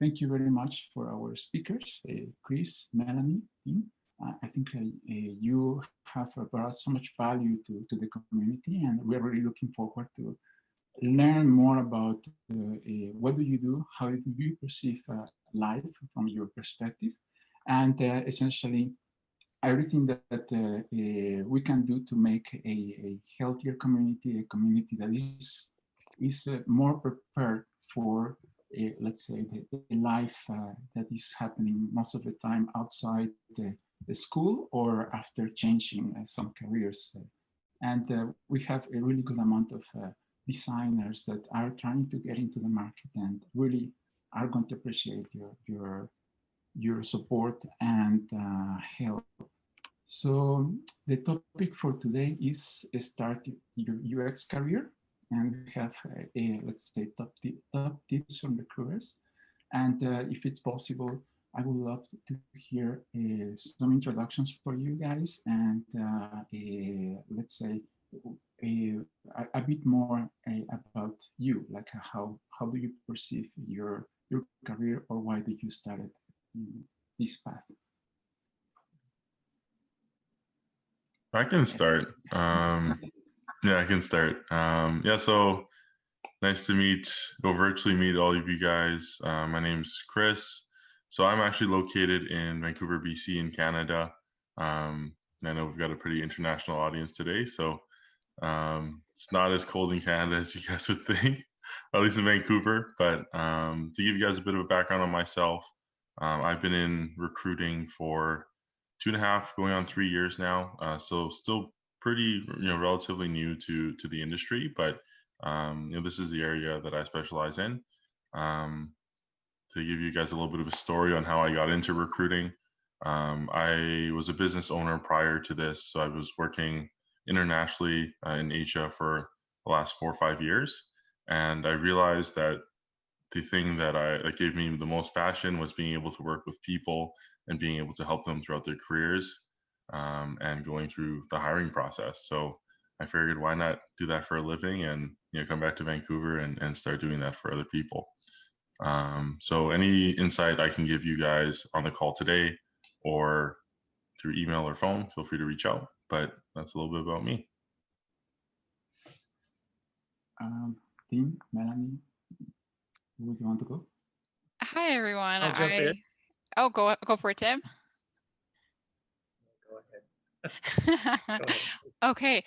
thank you very much for our speakers, Chris, Melanie, Tim. I think you have brought so much value to the community, and we're really looking forward to learn more about what do you do, how do you perceive life from your perspective, and essentially everything that we can do to make a healthier community, a community that is more prepared for, let's say, the life that is happening most of the time outside the school or after changing some careers. And we have a really good amount of designers that are trying to get into the market and really are going to appreciate your support and help. So the topic for today is start your UX career, and we have let's say top tips from recruiters. And if it's possible, I would love to hear some introductions for you guys, and let's say a bit more about you, like how do you perceive your career, or why did you start this path? I can start. Yeah, I can start. Yeah, so nice to virtually meet all of you guys. My name's Chris. So I'm actually located in Vancouver, BC in Canada. I know we've got a pretty international audience today, so it's not as cold in Canada as you guys would think, at least in Vancouver. But to give you guys a bit of a background on myself, I've been in recruiting for 2.5, going on 3 years now. So still pretty, relatively new to the industry, but this is the area that I specialize in. To give you guys a little bit of a story on how I got into recruiting, I was a business owner prior to this, so I was working internationally in Asia for the last 4 or 5 years, and I realized that the thing that gave me the most passion was being able to work with people and being able to help them throughout their careers and going through the hiring process. So I figured, why not do that for a living and come back to Vancouver and start doing that for other people. So any insight I can give you guys on the call today or through email or phone, feel free to reach out. But that's a little bit about me. Tim, Melanie, would you want to go? Hi, everyone. I'll jump in. Oh, go for it, Tim. Go ahead. Okay,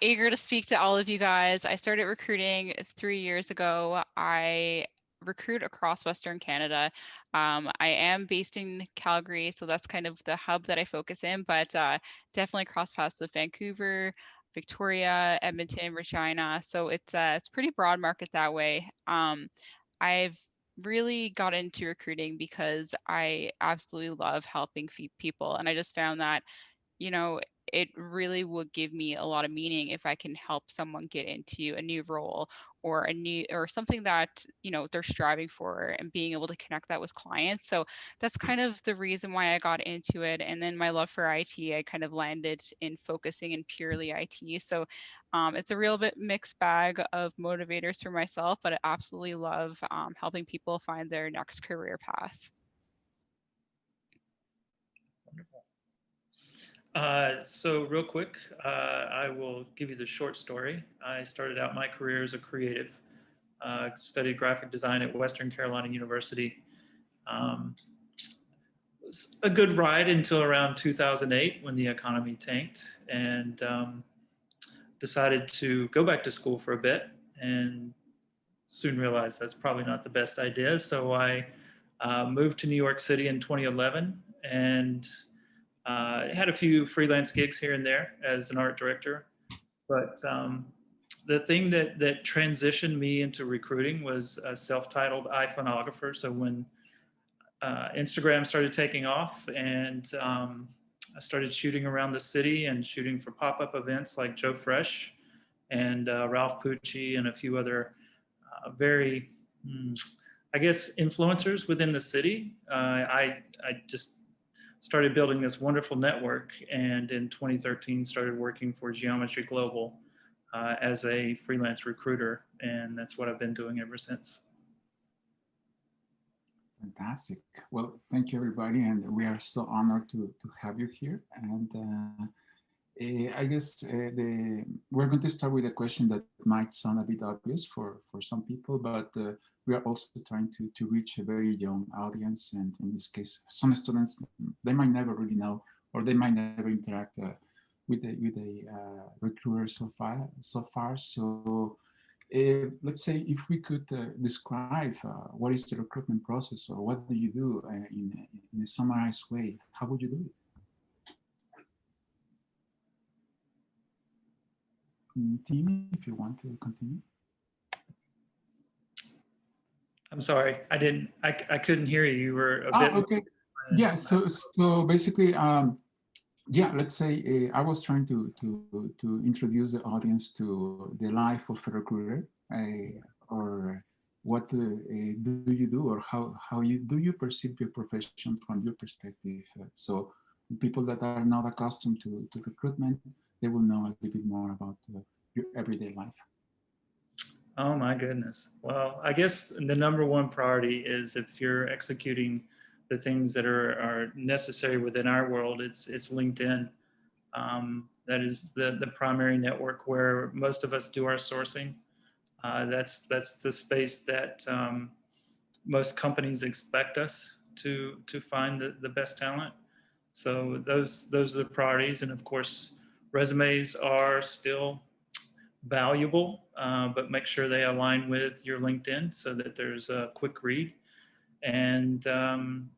eager to speak to all of you guys. I started recruiting 3 years ago. I recruit across Western Canada. I am based in Calgary, so that's kind of the hub that I focus in, but definitely cross paths with Vancouver, Victoria, Edmonton, Regina. So it's pretty broad market that way. I've really got into recruiting because I absolutely love helping people, and I just found that it really would give me a lot of meaning if I can help someone get into a new role or something that they're striving for, and being able to connect that with clients. So that's kind of the reason why I got into it. And then my love for IT, I kind of landed in focusing in purely IT. So it's a real bit mixed bag of motivators for myself, but I absolutely love helping people find their next career path. Wonderful. So real quick, I will give you the short story. I started out my career as a creative, studied graphic design at Western Carolina University. It was a good ride until around 2008 when the economy tanked, and decided to go back to school for a bit, and soon realized that's probably not the best idea. So I moved to New York City in 2011, and had a few freelance gigs here and there as an art director. But the thing that transitioned me into recruiting was a self-titled iPhoneographer. So when Instagram started taking off, and I started shooting around the city and shooting for pop-up events like Joe Fresh and Ralph Pucci and a few other very, I guess, influencers within the city. I just started building this wonderful network, and in 2013 started working for Geometry Global as a freelance recruiter, and that's what I've been doing ever since. Fantastic. Well, thank you, everybody, and we are so honored to have you here. And I guess we're going to start with a question that might sound a bit obvious for some people, but we are also trying to reach a very young audience. And in this case, some students, they might never really know, or they might never interact with a recruiter so far. So let's say if we could describe what is the recruitment process, or what do you do in a summarized way, how would you do it? Timmy, if you want to continue. I'm sorry, I couldn't hear you. You were a bit. Okay. Yeah. So basically, yeah. Let's say I was trying to introduce the audience to the life of a recruiter, or what do you do, or how you perceive your profession from your perspective. So people that are not accustomed to recruitment, they will know a little bit more about your everyday life. Oh my goodness. Well, I guess the number one priority is, if you're executing the things that are necessary within our world, it's LinkedIn. That is the primary network where most of us do our sourcing. That's the space that most companies expect us to find the best talent. So those are the priorities, and of course, resumes are still valuable, but make sure they align with your LinkedIn so that there's a quick read. And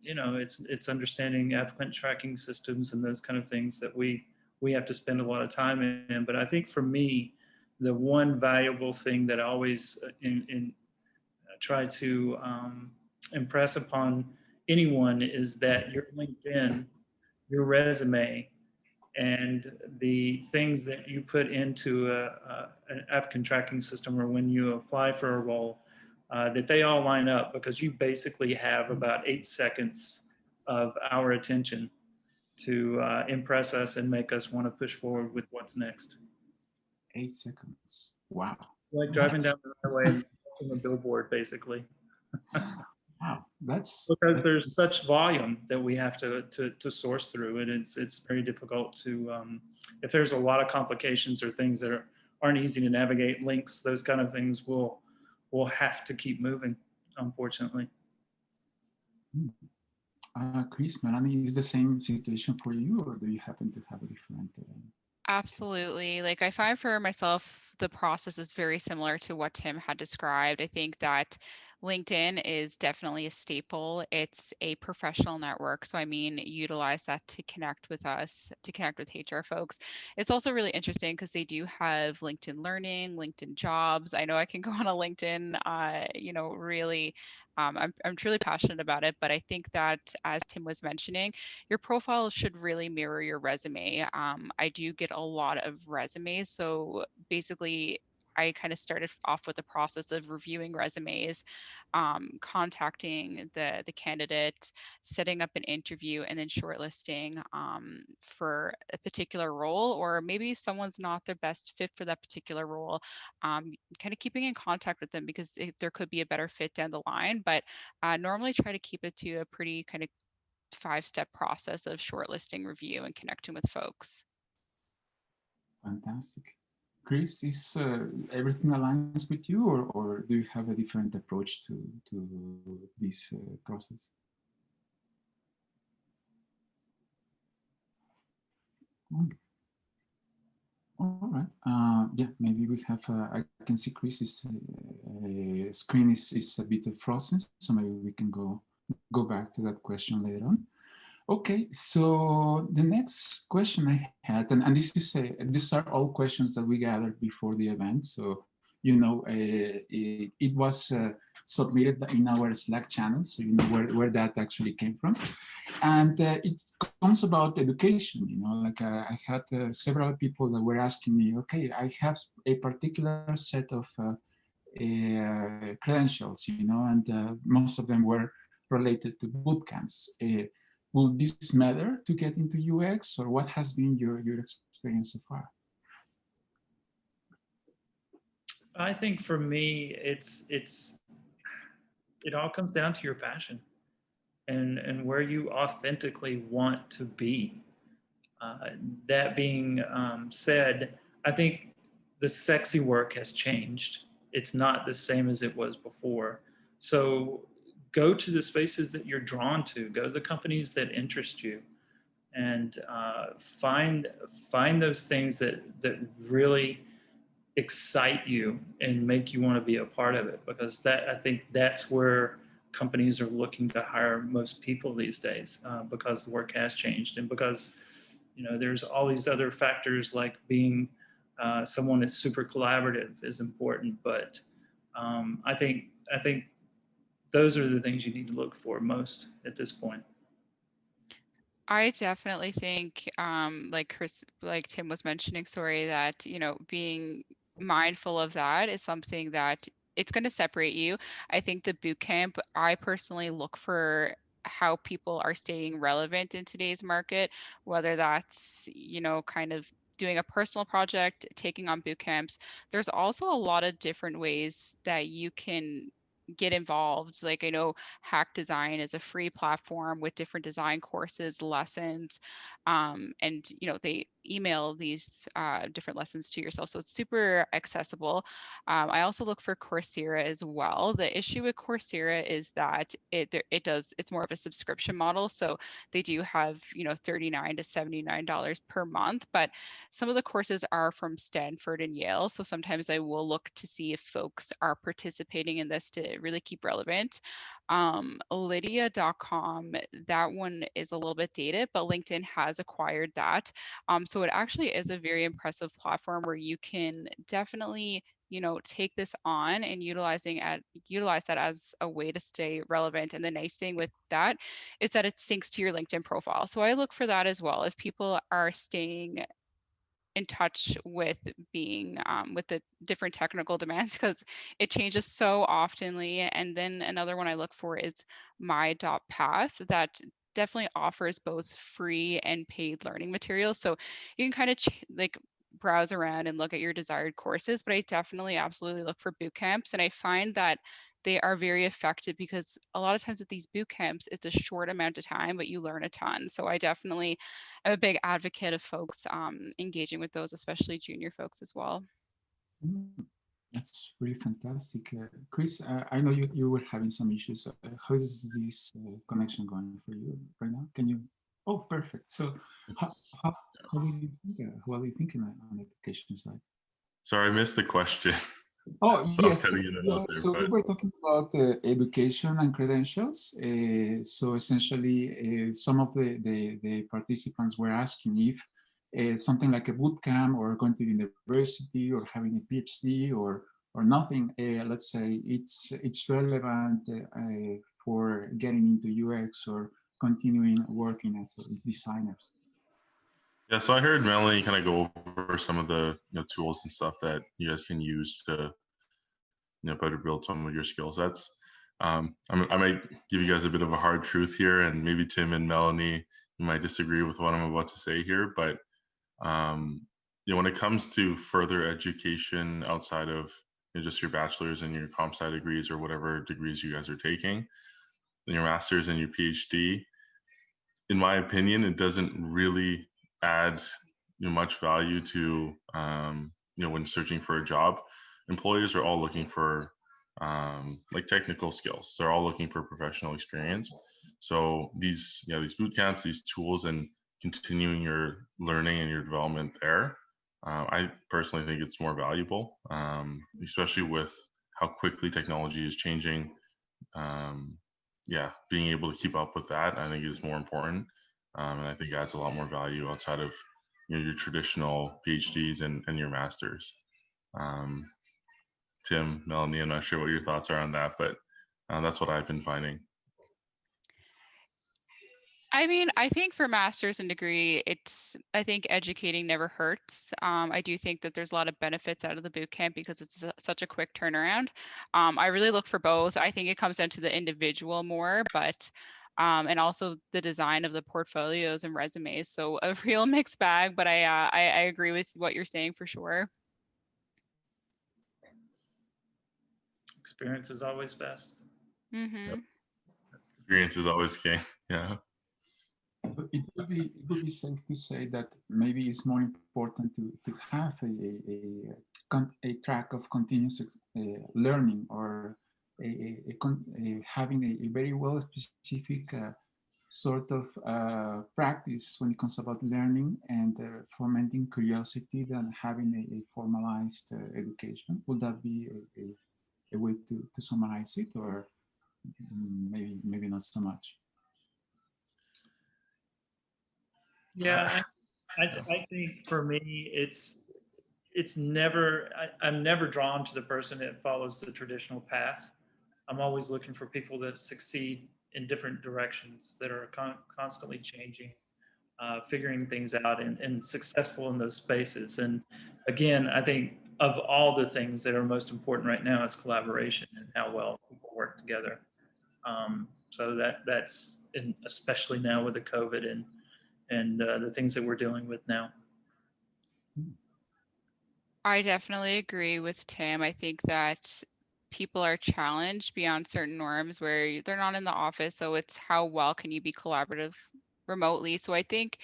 you know, it's understanding applicant tracking systems and those kind of things that we have to spend a lot of time in. But I think for me, the one valuable thing that I always try to impress upon anyone is that your LinkedIn, your resume, and the things that you put into an applicant tracking system, or when you apply for a role, that they all line up, because you basically have about 8 seconds of our attention to impress us and make us want to push forward with what's next. 8 seconds. Wow. Like driving down the highway and watching a billboard, basically. Wow, that's because there's such volume that we have to source through, and it's very difficult to if there's a lot of complications or things that aren't easy to navigate, links, those kind of things, will have to keep moving, unfortunately. Chris, Melanie, is the same situation for you, or do you happen to have a different? Absolutely. Like, I find for myself, the process is very similar to what Tim had described. I think that LinkedIn is definitely a staple. It's a professional network. So, I mean, utilize that to connect with us, to connect with HR folks. It's also really interesting because they do have LinkedIn Learning, LinkedIn Jobs. I know I can go on a LinkedIn, really, I'm truly passionate about it. But I think that, as Tim was mentioning, your profile should really mirror your resume. I do get a lot of resumes. So basically, I kind of started off with the process of reviewing resumes, contacting the candidate, setting up an interview, and then shortlisting for a particular role, or maybe if someone's not the best fit for that particular role, kind of keeping in contact with them, because there could be a better fit down the line. But normally try to keep it to a pretty kind of 5-step process of shortlisting, review, and connecting with folks. Fantastic. Chris, is everything aligns with you, or do you have a different approach to this process? All right. Yeah, maybe we have. I can see Chris's screen is a bit frozen, so maybe we can go back to that question later on. Okay, so the next question I had, and these are all questions that we gathered before the event. So, it was submitted in our Slack channel, so you know where that actually came from. And it comes about education, like I had several people that were asking me, okay, I have a particular set of credentials, and most of them were related to boot camps. Will this matter to get into UX, or what has been your experience so far? I think for me, it all comes down to your passion. and where you authentically want to be. That being said, I think the sexy work has changed. It's not the same as it was before. So go to the spaces that you're drawn to, go to the companies that interest you, and find those things that really excite you and make you want to be a part of it, because that, I think that's where companies are looking to hire most people these days, because the work has changed, and because there's all these other factors like being someone that's super collaborative is important, but I think those are the things you need to look for most at this point. I definitely think, like Tim was mentioning, sorry, that, being mindful of that is something that it's going to separate you. I think the boot camp, I personally look for how people are staying relevant in today's market, whether that's, kind of doing a personal project, taking on boot camps. There's also a lot of different ways that you can get involved. Like, I know Hack Design is a free platform with different design courses, lessons, and they email these different lessons to yourself, so it's super accessible. I also look for Coursera as well. The issue with Coursera is that it's more of a subscription model, so they do have $39 to $79 per month, but some of the courses are from Stanford and Yale, so sometimes I will look to see if folks are participating in this to really keep relevant. Lydia.com, that one is a little bit dated, but LinkedIn has acquired that. So it actually is a very impressive platform where you can definitely take this on and utilize that as a way to stay relevant. And the nice thing with that is that it syncs to your LinkedIn profile. So I look for that as well. If people are staying in touch with being with the different technical demands, because it changes so oftenly. And then another one I look for is my.path, that definitely offers both free and paid learning materials. So you can kind of like browse around and look at your desired courses, but I definitely absolutely look for boot camps. And I find that they are very effective because a lot of times with these boot camps, it's a short amount of time, but you learn a ton. So I definitely am a big advocate of folks engaging with those, especially junior folks as well. That's really fantastic. Chris, I know you were having some issues. How is this connection going for you right now? Can you? Oh, perfect. So how do you think? What are you thinking on the application side? Sorry, I missed the question. Oh, So I was yes. cutting it out there, So we but were talking about education and credentials. So essentially, some of the participants were asking if something like a boot camp or going to university or having a PhD or nothing, let's say it's relevant for getting into UX or continuing working as designers. yeah, so I heard Melanie kind of go over some of the tools and stuff that you guys can use to better build some of your skill sets. I might give you guys a bit of a hard truth here, and maybe Tim and Melanie, you might disagree with what I'm about to say here, but when it comes to further education outside of just your bachelor's and your comp sci degrees or whatever degrees you guys are taking, your master's and your PhD, in my opinion, it doesn't really add much value to when searching for a job. Employers are all looking for like technical skills. They're all looking for professional experience. So these boot camps, these tools, and continuing your learning and your development there, I personally think it's more valuable, especially with how quickly technology is changing. Being able to keep up with that, I think, is more important, and I think adds a lot more value outside of your traditional PhDs and your masters. Tim, Melanie, I'm not sure what your thoughts are on that, but that's what I've been finding. I mean, I think for master's and degree, I think educating never hurts. I do think that there's a lot of benefits out of the boot camp because it's such a quick turnaround. I really look for both. I think it comes down to the individual more, but and also the design of the portfolios and resumes. So a real mixed bag, but I agree with what you're saying for sure. Experience is always best. Mm-hmm. Yep. Experience is always king. Yeah. But it would be safe to say that maybe it's more important to have a track of continuous learning, or having a very well specific sort of practice when it comes about learning and fomenting curiosity than having a formalized education. Would that be a way to summarize it, or maybe not so much? Yeah, I think for me, it's never, I'm never drawn to the person that follows the traditional path. I'm always looking for people that succeed in different directions, that are constantly changing, figuring things out, and successful in those spaces. And again, I think of all the things that are most important right now, it's collaboration and how well people work together. So that's and especially now with the COVID and the things that we're dealing with now. I definitely agree with Tim. I think that people are challenged beyond certain norms where they're not in the office. So it's how well can you be collaborative remotely? So I think,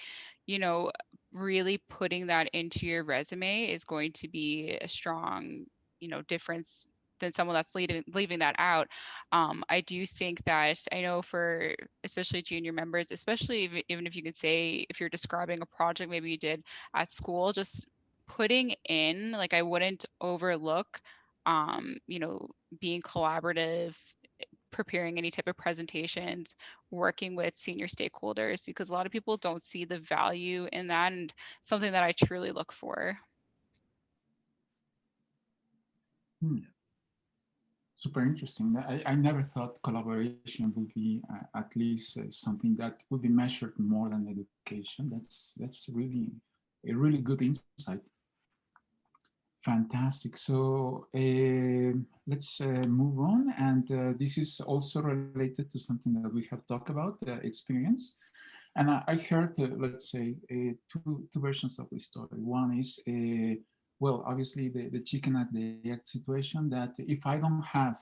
you know, really putting that into your resume is going to be a strong, difference than someone that's leaving that out. I do think that I know for especially junior members, especially even if you could say if you're describing a project maybe you did at school, just putting in, like, I wouldn't overlook being collaborative, preparing any type of presentations, working with senior stakeholders, because a lot of people don't see the value in that, and something that I truly look for. Super interesting. I never thought collaboration would be at least something that would be measured more than education. That's really a really good insight. Fantastic. So let's move on. And this is also related to something that we have talked about, experience. And I heard, let's say, two versions of the story. One is, well, obviously the chicken and the egg situation, that if I don't have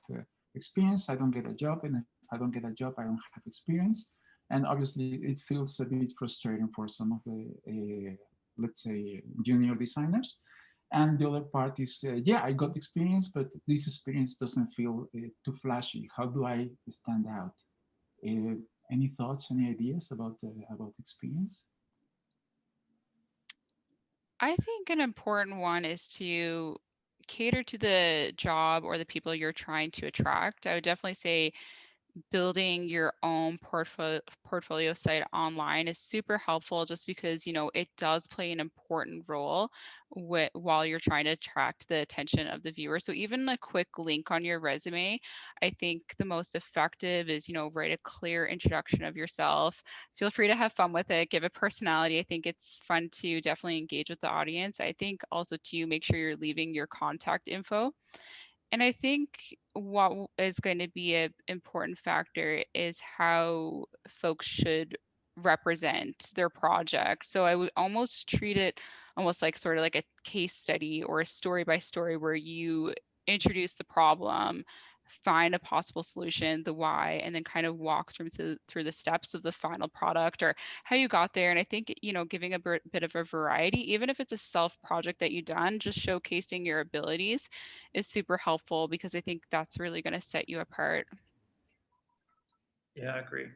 experience, I don't get a job. And if I don't get a job, I don't have experience. And obviously it feels a bit frustrating for some of the, let's say, junior designers. And the other part is, yeah, I got experience, but this experience doesn't feel too flashy. How do I stand out? Any thoughts, any ideas about experience? I think an important one is to cater to the job or the people you're trying to attract. I would definitely say building your own portfolio site online is super helpful, just because it does play an important role while you're trying to attract the attention of the viewer. So even a quick link on your resume, I think the most effective is write a clear introduction of yourself. Feel free to have fun with it, give it personality. I think it's fun to definitely engage with the audience. I think also to make sure you're leaving your contact info. And I think what is going to be an important factor is how folks should represent their project. So I would almost treat it almost like sort of like a case study or a story by story, where you introduce the problem, find a possible solution, the why, and then kind of walk through the steps of the final product or how you got there. And I think, giving a bit of a variety, even if it's a self project that you've done, just showcasing your abilities is super helpful, because I think that's really going to set you apart. Yeah, I agree.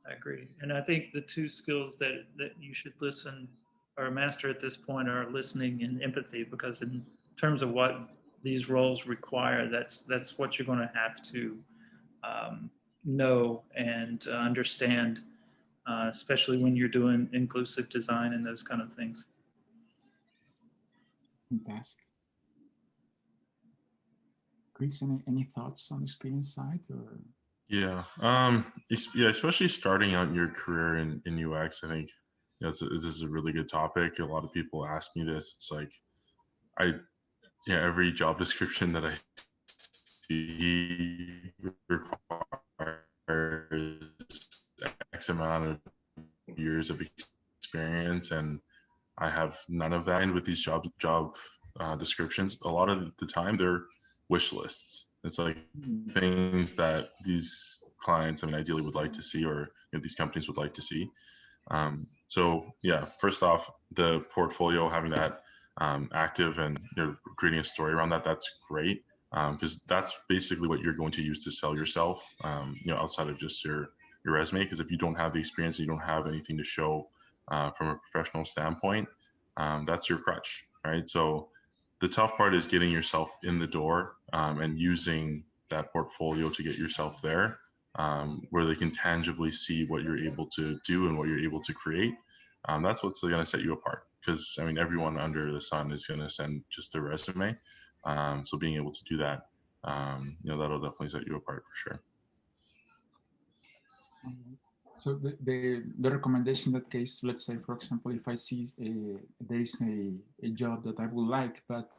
I agree. And I think the two skills that you should listen or master at this point are listening and empathy, because in terms of what these roles require, that's what you're going to have to know and understand, especially when you're doing inclusive design and those kind of things. Fantastic. Chris, any thoughts on the experience side? Or? Yeah, yeah, especially starting out your career in UX, I think this is a really good topic. A lot of people ask me this. It's like, every job description that I see requires X amount of years of experience, and I have none of that. And with these job descriptions, a lot of the time they're wish lists. It's like things that these clients, I mean, ideally would like to see, or these companies would like to see. So yeah, first off, the portfolio, having that active and creating a story around that, that's great, because that's basically what you're going to use to sell yourself, outside of just your resume. Because if you don't have the experience, you don't have anything to show from a professional standpoint, that's your crutch, right? So the tough part is getting yourself in the door, and using that portfolio to get yourself there, where they can tangibly see what you're able to do and what you're able to create. That's what's going to set you apart, because I mean, everyone under the sun is going to send just their resume. So being able to do that, that'll definitely set you apart for sure. So the recommendation in that case, let's say, for example, if I see there is a job that I would like, but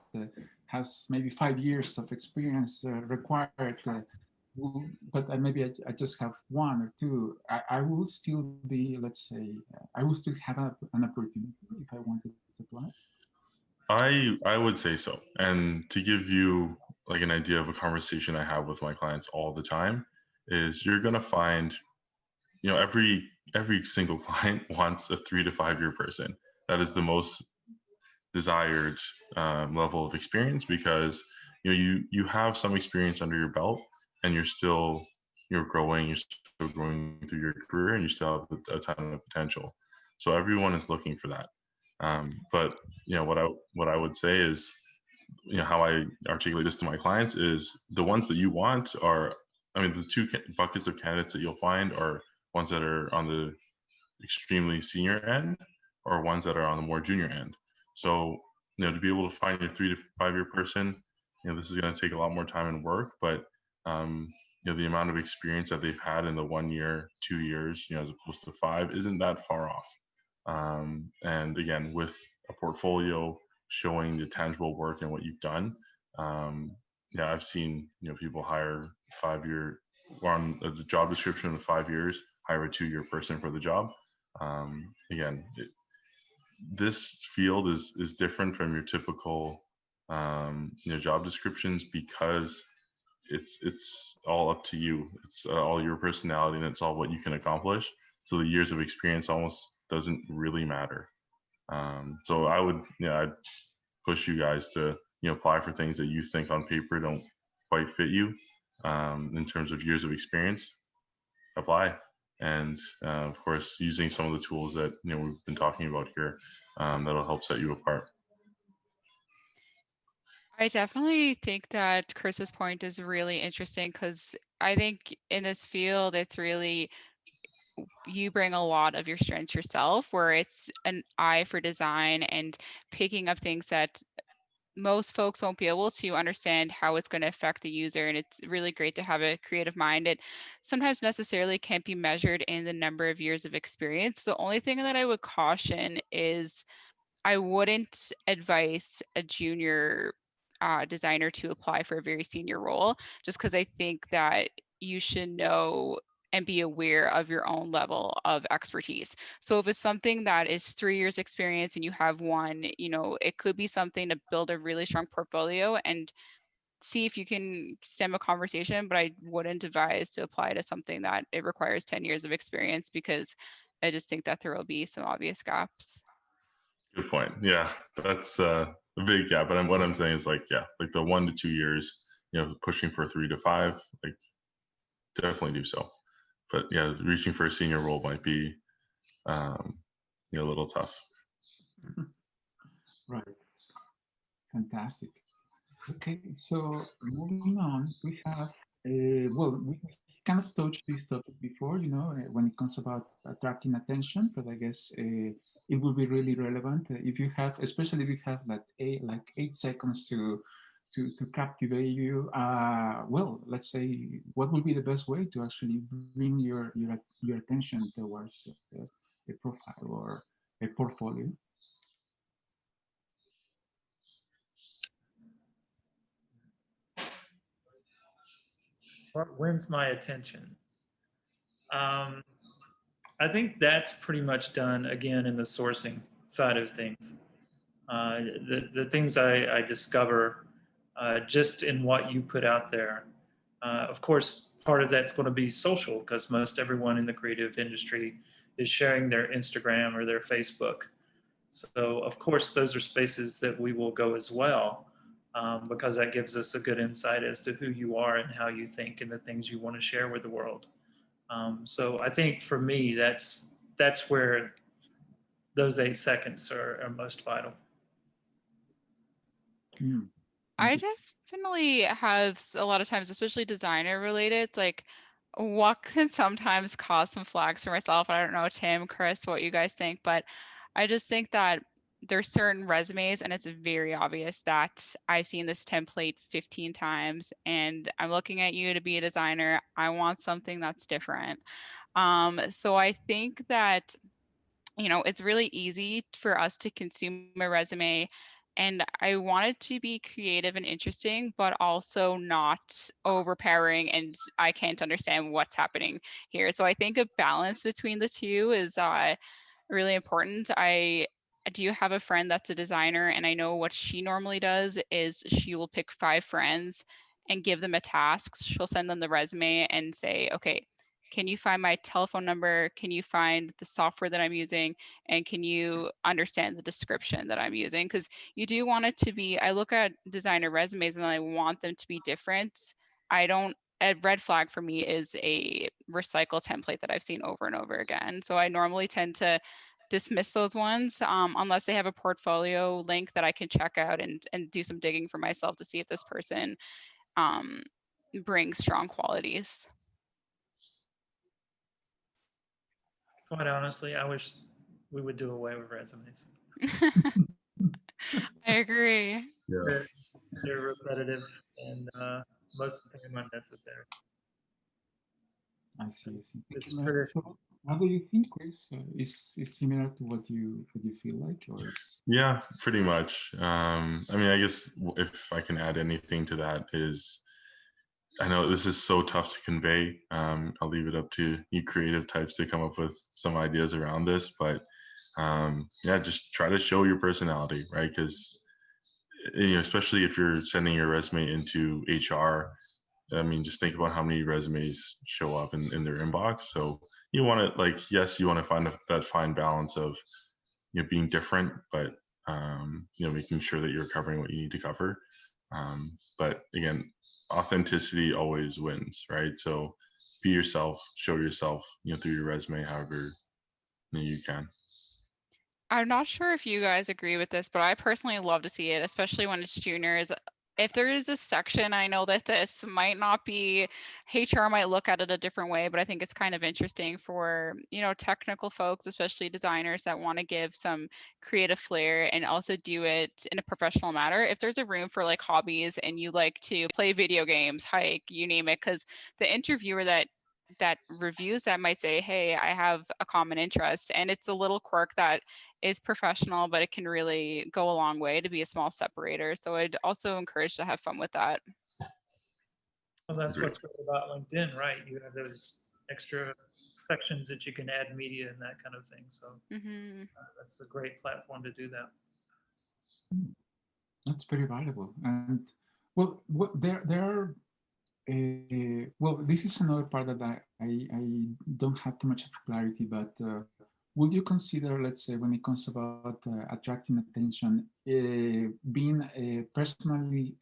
has maybe 5 years of experience required, but maybe I just have 1 or 2, I will still be, let's say, I will still have an opportunity if I wanted to apply. I would say so. And to give you like an idea of a conversation I have with my clients all the time, is you're going to find, every single client wants a 3 to 5 year person. That is the most desired level of experience, because you have some experience under your belt, and you're growing through your career, and you still have a ton of potential. So everyone is looking for that. But what I would say is, how I articulate this to my clients is, the ones that you want are, I mean, the 2 buckets of candidates that you'll find are ones that are on the extremely senior end, or ones that are on the more junior end. So, to be able to find your 3 to 5 year person, this is going to take a lot more time and work, but the amount of experience that they've had in the 1 year, 2 years, as opposed to 5, isn't that far off. And again, with a portfolio showing the tangible work and what you've done, I've seen people hire 5 year, or on the job description of 5 years, hire a 2 year person for the job. Again, this field is different from your typical job descriptions, because it's all up to you. It's all your personality, and it's all what you can accomplish. So the years of experience almost doesn't really matter. So I would, I'd push you guys to, apply for things that you think on paper don't quite fit you. In terms of years of experience, apply. And of course, using some of the tools that we've been talking about here, that'll help set you apart. I definitely think that Chris's point is really interesting, because I think in this field, it's really, you bring a lot of your strengths yourself, where it's an eye for design and picking up things that most folks won't be able to understand how it's going to affect the user. And it's really great to have a creative mind. It sometimes necessarily can't be measured in the number of years of experience. The only thing that I would caution is, I wouldn't advise a junior designer to apply for a very senior role, just because I think that you should know and be aware of your own level of expertise. So if it's something that is 3 years experience and you have 1, it could be something to build a really strong portfolio and see if you can stem a conversation, but I wouldn't advise to apply to something that it requires 10 years of experience, because I just think that there will be some obvious gaps. Good point. Yeah, that's a big gap. But what I'm saying is, like the 1 to 2 years, pushing for 3 to 5, like definitely do so. But yeah, reaching for a senior role might be a little tough. Right. Fantastic. Okay, so moving on, we have, we kind of touched this topic before, when it comes about attracting attention, but I guess it will be really relevant if you have, especially if you have like 8 seconds to captivate you. Let's say, what would be the best way to actually bring your attention towards a profile or a portfolio? What wins my attention? I think that's pretty much done again in the sourcing side of things. The things I discover just in what you put out there. Of course, part of that's going to be social, because most everyone in the creative industry is sharing their Instagram or their Facebook. So of course, those are spaces that we will go as well, because that gives us a good insight as to who you are and how you think and the things you want to share with the world. So I think for me, that's where those 8 seconds are most vital. I definitely have a lot of times, especially designer related, it's like what can sometimes cause some flags for myself. I don't know, Tim, Chris, what you guys think, but I just think that there's certain resumes and it's very obvious that I've seen this template 15 times and I'm looking at you to be a designer. I want something that's different. So I think that, you know, it's really easy for us to consume a resume, and I want it to be creative and interesting, but also not overpowering and I can't understand what's happening here. So I think a balance between the two is really important. I do have a friend that's a designer, and I know what she normally does is she will pick 5 friends and give them a task. She'll send them the resume and say, okay, can you find my telephone number? Can you find the software that I'm using? And can you understand the description that I'm using? Because you do want it to be, I look at designer resumes and I want them to be different. I don't, a red flag for me is a recycle template that I've seen over and over again. So I normally tend to dismiss those ones unless they have a portfolio link that I can check out and do some digging for myself to see if this person brings strong qualities. Quite honestly, I wish we would do away with resumes. I agree. Yeah. They're repetitive, and most of the time unnecessary. I see. I see. It's So how do you think, Chris? Is similar to what you feel like, or is? Yeah, pretty much. I mean, I guess if I can add anything to that is, I know this is so tough to convey. I'll leave it up to you creative types to come up with some ideas around this, but yeah, just try to show your personality, right? Because, you know, especially if you're sending your resume into HR, I mean, just think about how many resumes show up in their inbox. So you want to, like, yes, you want to find that fine balance of, you know, being different, but you know, making sure that you're covering what you need to cover. But again, authenticity always wins, right? So be yourself, show yourself, you know, through your resume, however you can. I'm not sure if you guys agree with this, but I personally love to see it, especially when it's juniors. If there is a section, I know that this might not be, HR might look at it a different way, but I think it's kind of interesting for, you know, technical folks, especially designers that want to give some creative flair and also do it in a professional manner. If there's a room for like hobbies and you like to play video games, hike, you name it, because the interviewer that reviews that might say, hey, I have a common interest, and it's a little quirk that is professional, but it can really go a long way to be a small separator. So I'd also encourage to have fun with that. Well, that's what's great about LinkedIn, right? You have those extra sections that you can add media and that kind of thing. So that's a great platform to do that. That's very valuable. And well, there are. Well, this is another part that I don't have too much of clarity, but would you consider, let's say, when it comes about attracting attention, being personally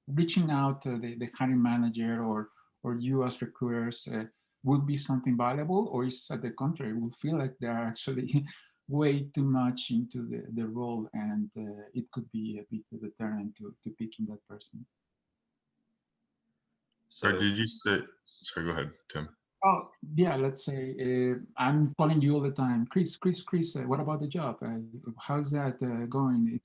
reaching out to the hiring manager or you as recruiters would be something valuable, or is at the contrary, would feel like they are actually way too much into the role and it could be a bit of a deterrent to picking that person? So did you say, sorry, go ahead, Tim. Oh, yeah, let's say I'm calling you all the time. Chris, what about the job? How's that going?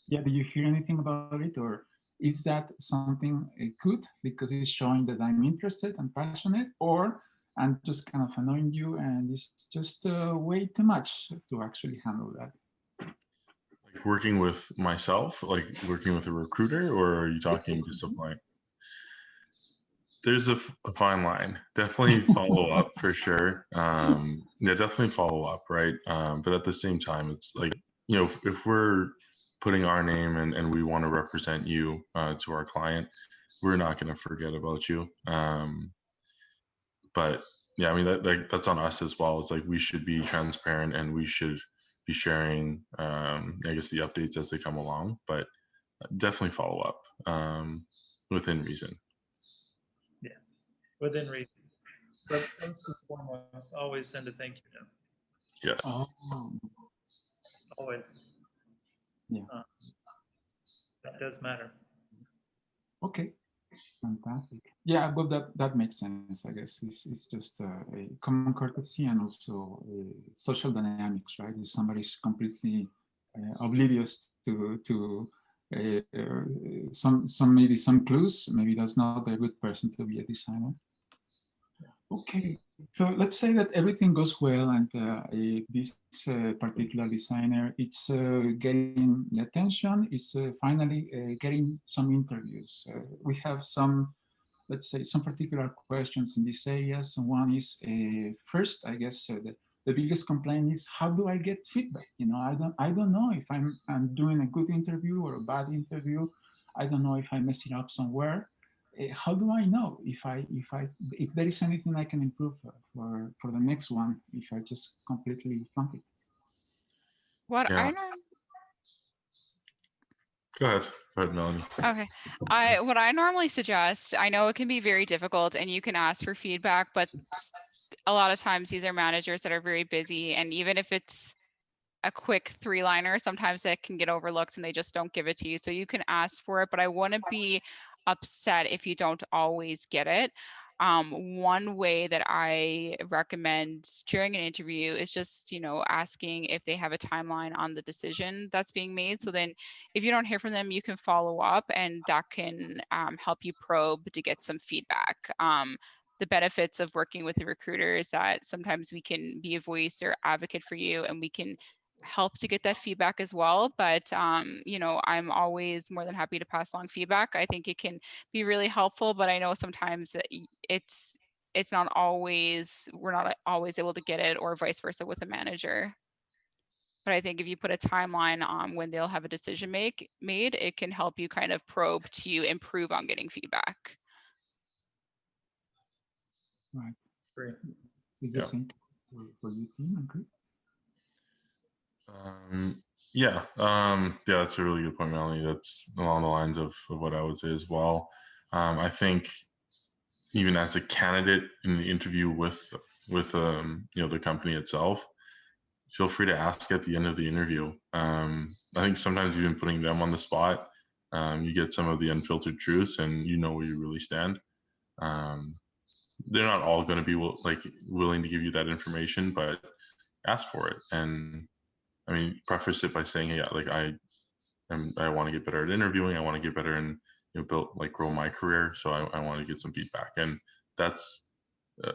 Yeah, do you hear anything about it? Or is that something good because it's showing that I'm interested and passionate? Or I'm just kind of annoying you and it's just way too much to actually handle that? Like working with myself, like working with a recruiter, or are you talking just a client? There's a fine line. Definitely follow up for sure. Yeah, definitely follow up, right? But at the same time, it's like, you know, if we're putting our name and we want to represent you to our client, we're not going to forget about you. But yeah, I mean, that's on us as well. It's like we should be transparent and we should be sharing, I guess, the updates as they come along, but definitely follow up within reason. Yeah, within reason. But first and foremost, always send a thank you note. Yes. Oh, Always. yeah. That does matter. Okay. Fantastic. Yeah, well, that makes sense. I guess it's just a common courtesy and also social dynamics, right? If somebody's completely oblivious to maybe some clues, maybe that's not a good person to be a designer. Okay, so let's say that everything goes well and this particular designer, it's getting the attention, it's finally getting some interviews. We have some, let's say, some particular questions in this area. So one is, first, I guess the biggest complaint is, how do I get feedback? You know, I don't know if I'm doing a good interview or a bad interview. I don't know if I mess it up somewhere. How do I know if there is anything I can improve for the next one if I just completely flunk it? What Yeah. Go ahead, Melanie. Okay. What I normally suggest, I know it can be very difficult and you can ask for feedback, but a lot of times these are managers that are very busy, and even if it's a quick 3-liner, sometimes it can get overlooked and they just don't give it to you. So you can ask for it, but I wouldn't be upset if you don't always get it. One way that I recommend during an interview is just, asking if they have a timeline on the decision that's being made. So then if you don't hear from them, you can follow up, and that can help you probe to get some feedback. The benefits of working with the recruiter is that sometimes we can be a voice or advocate for you, and we can help to get that feedback as well. But I'm always more than happy to pass along feedback. I think it can be really helpful, but I know sometimes it's not always, we're not always able to get it, or vice versa with a manager. But I think if you put a timeline on when they'll have a decision made, it can help you kind of probe to improve on getting feedback. Right. Great. Is the same for you, team and Chris? Yeah, that's a really good point, Melanie. That's along the lines of what I would say as well. I think even as a candidate in the interview with the company itself, feel free to ask at the end of the interview. I think sometimes even putting them on the spot, you get some of the unfiltered truths, and you know where you really stand. They're not all going to be willing to give you that information, but ask for it. And I mean, preface it by saying, "Hey, I want to get better at interviewing. I want to get better and grow my career. So I want to get some feedback." And that's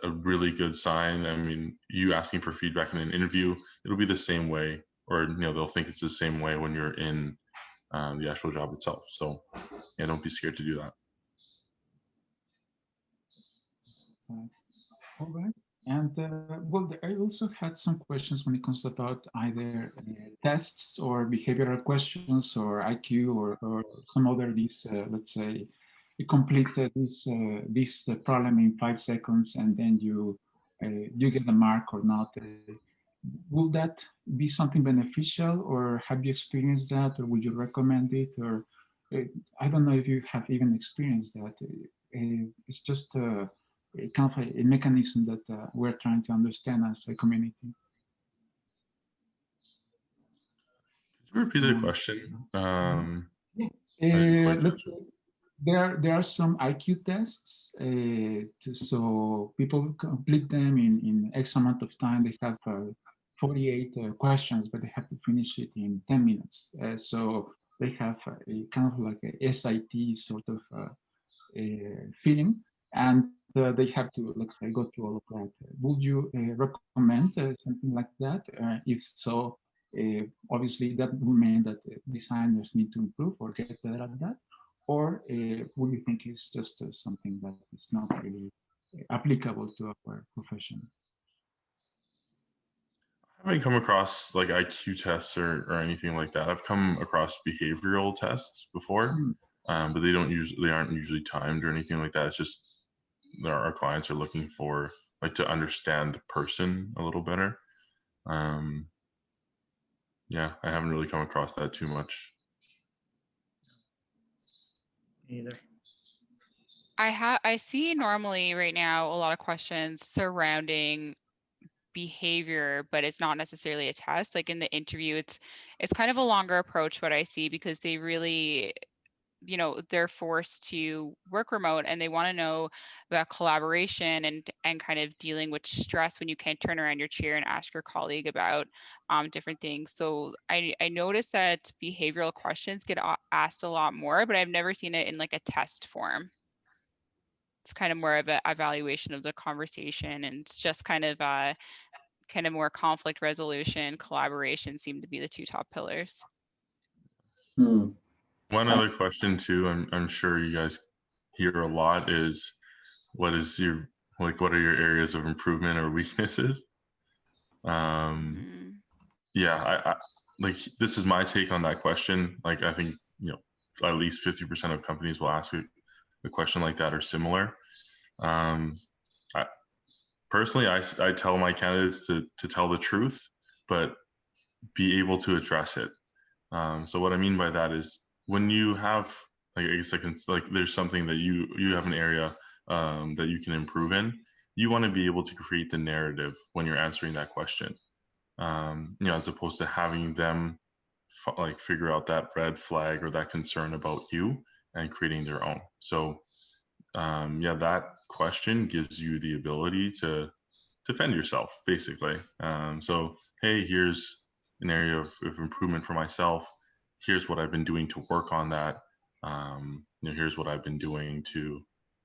a really good sign. I mean, you asking for feedback in an interview, it'll be the same way, or they'll think it's the same way when you're in the actual job itself. So yeah, don't be scared to do that. All right. And well, I also had some questions when it comes about either tests or behavioral questions or IQ or some other these, let's say, you complete this problem in 5 seconds and then you get a mark or not. Will that be something beneficial, or have you experienced that, or would you recommend it? Or I don't know if you have even experienced that. It's just kind of a mechanism that we're trying to understand as a community. Could you repeat the question? Let's say there are some IQ tests, so people complete them in X amount of time. They have 48 questions, but they have to finish it in 10 minutes. So they have a kind of like a SIT sort of feeling, and they have to, let's say, go through all of that. Would you recommend something like that? If so, obviously that would mean that designers need to improve or get better at that. Or would you think it's just something that is not really applicable to our profession? I haven't come across IQ tests or anything like that. I've come across behavioral tests before. but they aren't usually timed or anything like that. It's just our clients are looking for like to understand the person a little better. Yeah, I haven't really come across that too much. Either. I see normally right now a lot of questions surrounding behavior, but it's not necessarily a test. Like in the interview, it's kind of a longer approach what I see, because they really, you know, they're forced to work remote and they want to know about collaboration and kind of dealing with stress when you can't turn around your chair and ask your colleague about different things. So I noticed that behavioral questions get asked a lot more, but I've never seen it in like a test form. It's kind of more of an evaluation of the conversation, and it's just kind of more conflict resolution, collaboration seem to be the two top pillars. One other question too, I'm sure you guys hear a lot is, what are your areas of improvement or weaknesses? Yeah, I like, this is my take on that question. Like, I think, you know, at least 50% of companies will ask a question like that or similar. Personally, I tell my candidates to tell the truth, but be able to address it. So what I mean by that is, when you have, like, I guess there's something that you have an area that you can improve in, you want to be able to create the narrative when you're answering that question. You know, as opposed to having them figure out that red flag or that concern about you and creating their own. So yeah, that question gives you the ability to defend yourself, basically. So, hey, here's an area of improvement for myself. Here's what I've been doing to work on that. You know, here's what I've been doing to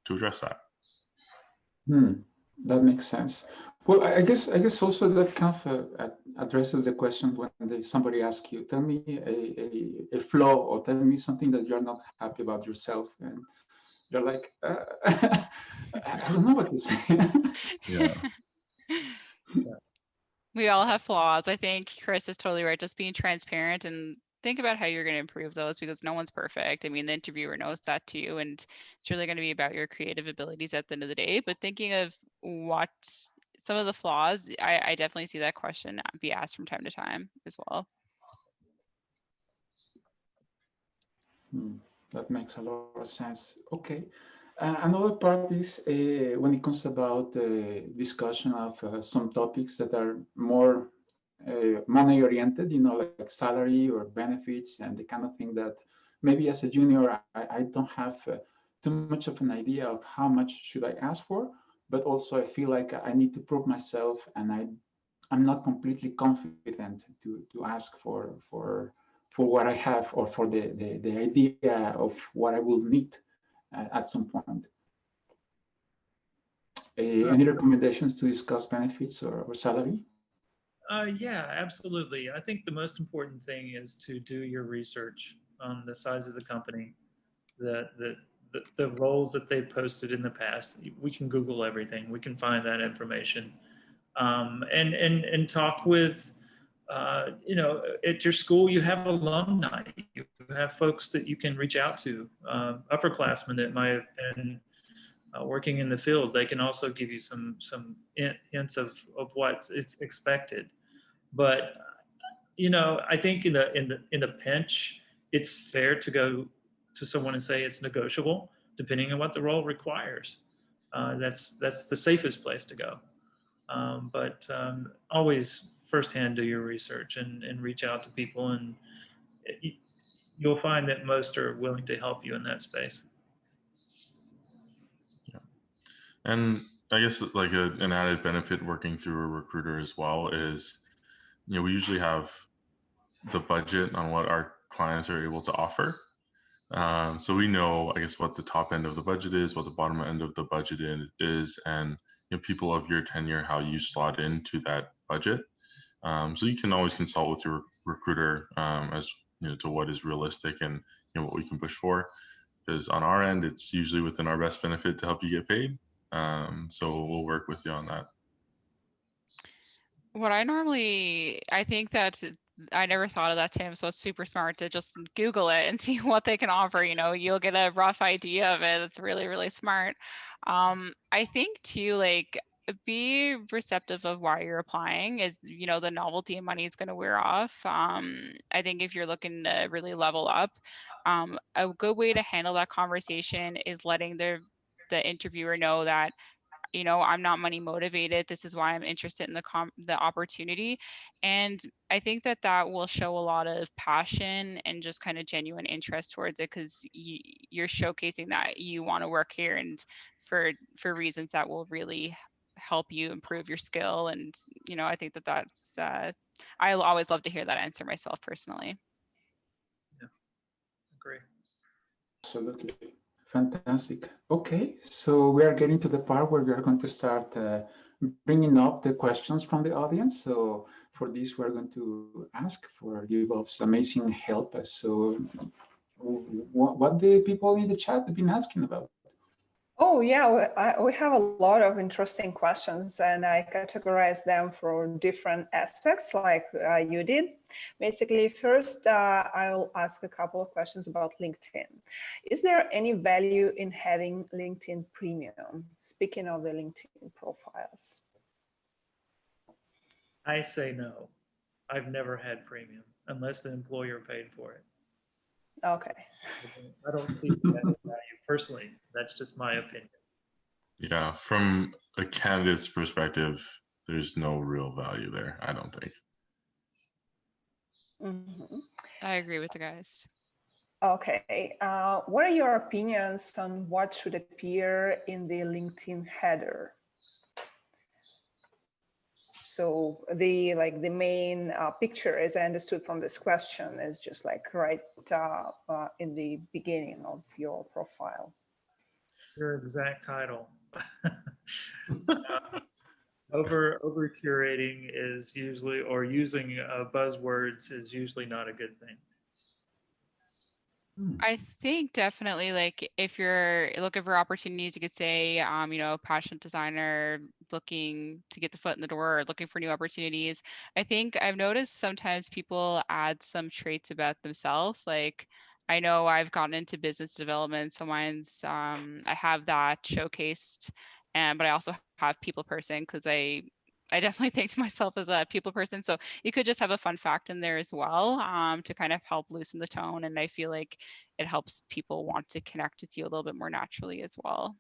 address that. That makes sense. Well, I guess also that kind of addresses the question when somebody asks you, tell me a flaw, or tell me something that you're not happy about yourself, and you're like, I don't know what to say. Yeah. We all have flaws. I think Chris is totally right. Just being transparent and think about how you're going to improve those, because no one's perfect. I mean, the interviewer knows that too, and it's really going to be about your creative abilities at the end of the day. But thinking of what some of the flaws, I definitely see that question be asked from time to time as well. That makes a lot of sense. Okay. Another part is when it comes about discussion of some topics that are more money oriented, you know, like salary or benefits and the kind of thing that maybe as a junior, I don't have too much of an idea of how much should I ask for, but also I feel like I need to prove myself, and I'm not completely confident to ask for what I have, or for the idea of what I will need at some point. Any recommendations to discuss benefits or salary? Yeah, absolutely. I think the most important thing is to do your research on the size of the company, the roles that they've posted in the past. We can Google everything. We can find that information, and talk with, you know, at your school you have alumni, you have folks that you can reach out to, upperclassmen that might have been working in the field. They can also give you some hints of what it's expected. But you know, I think in the pinch, it's fair to go to someone and say it's negotiable, depending on what the role requires. That's the safest place to go. But always firsthand do your research and reach out to people, and you'll find that most are willing to help you in that space. Yeah. And I guess like an added benefit working through a recruiter as well is, you know, we usually have the budget on what our clients are able to offer. So we know, I guess, what the top end of the budget is, what the bottom end of the budget is, and, you know, people of your tenure, how you slot into that budget. So you can always consult with your recruiter as, you know, to what is realistic and, you know, what we can push for. Because on our end, it's usually within our best benefit to help you get paid. So we'll work with you on that. What I think that I never thought of that, Tim. So it's super smart to just Google it and see what they can offer. You know, you'll get a rough idea of it. It's really, really smart. I think too, like, be receptive of why you're applying. Is, you know, the novelty of money is going to wear off. I think if you're looking to really level up, a good way to handle that conversation is letting the interviewer know that, you know, I'm not money motivated. This is why I'm interested in the opportunity. And I think that that will show a lot of passion and just kind of genuine interest towards it, because you're showcasing that you want to work here, and for reasons that will really help you improve your skill. And, you know, I think that that's, I'll always love to hear that answer myself personally. Yeah, agree. Absolutely. Fantastic. Okay, so we are getting to the part where we are going to start bringing up the questions from the audience. So for this, we're going to ask for you Bob's amazing help. So what the people in the chat have been asking about? Oh, yeah, we have a lot of interesting questions, and I categorize them for different aspects like you did. Basically, first, I'll ask a couple of questions about LinkedIn. Is there any value in having LinkedIn Premium? Speaking of the LinkedIn profiles. I say no. I've never had premium unless the employer paid for it. Okay. I don't see that value personally. That's just my opinion. Yeah, from a candidate's perspective, there's no real value there, I don't think. Mm-hmm. I agree with the guys. Okay. What are your opinions on what should appear in the LinkedIn header? So the main picture, as I understood from this question, is just like right in the beginning of your profile. Your exact title. Over curating is usually, or using buzzwords is usually not a good thing. I think definitely, like, if you're looking for opportunities, you could say, you know, passionate designer looking to get the foot in the door, or looking for new opportunities. I think I've noticed sometimes people add some traits about themselves. Like, I know I've gotten into business development, so mine's, I have that showcased, and but I also have people person, because I definitely think to myself as a people person. So you could just have a fun fact in there as well, to kind of help loosen the tone. And I feel like it helps people want to connect with you a little bit more naturally as well.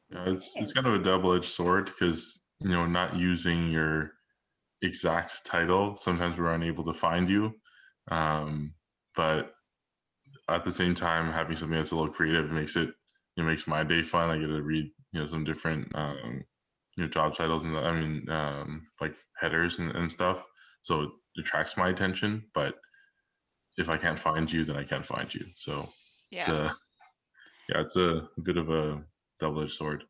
Yeah, it's kind of a double-edged sword, because, you know, not using your exact title, sometimes we're unable to find you. But at the same time, having something that's a little creative makes my day fun. I get to read, you know, some different you know, job titles and like headers and stuff. So it attracts my attention. But if I can't find you, then I can't find you. So Yeah. it's a bit of a double-edged sword.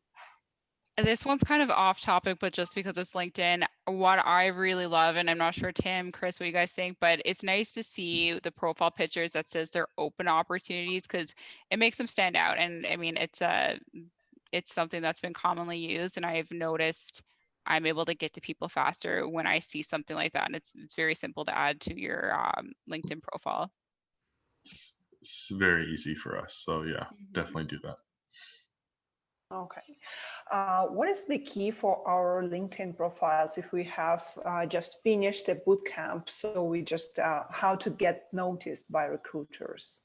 This one's kind of off topic, but just because it's LinkedIn, what I really love, and I'm not sure, Tim, Chris, what you guys think, but it's nice to see the profile pictures that says they're open opportunities, because it makes them stand out. And I mean, it's something that's been commonly used, and I've noticed I'm able to get to people faster when I see something like that. And it's very simple to add to your LinkedIn profile. It's very easy for us. So yeah, definitely do that. Okay. What is the key for our LinkedIn profiles if we have just finished a boot camp? So we just how to get noticed by recruiters?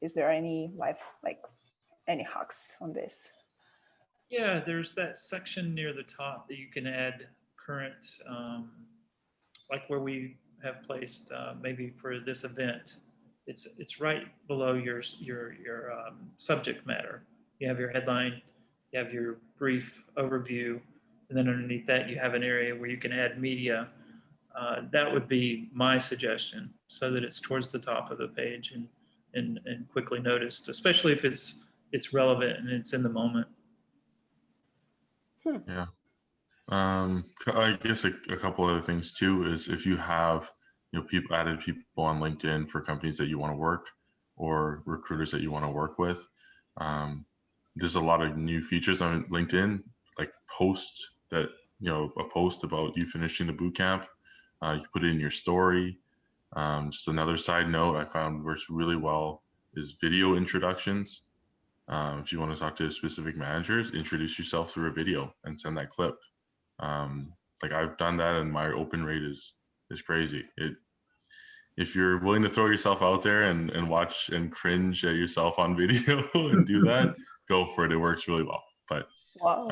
Is there any any hacks on this? Yeah, there's that section near the top that you can add current, like where we have placed maybe for this event. It's right below your subject matter. You have your headline, you have your brief overview, and then underneath that you have an area where you can add media. That would be my suggestion, so that it's towards the top of the page and quickly noticed, especially if it's relevant and it's in the moment. Yeah. I guess a couple other things too is if you have, you know, added people on LinkedIn for companies that you want to work, or recruiters that you want to work with. There's a lot of new features on LinkedIn, like posts that a post about you finishing the boot camp. You can put it in your story. Just another side note I found works really well is video introductions. If you want to talk to specific managers, introduce yourself through a video and send that clip. Like I've done that, and my open rate is crazy. If you're willing to throw yourself out there and watch and cringe at yourself on video and do that, go for it. It works really well. But Wow.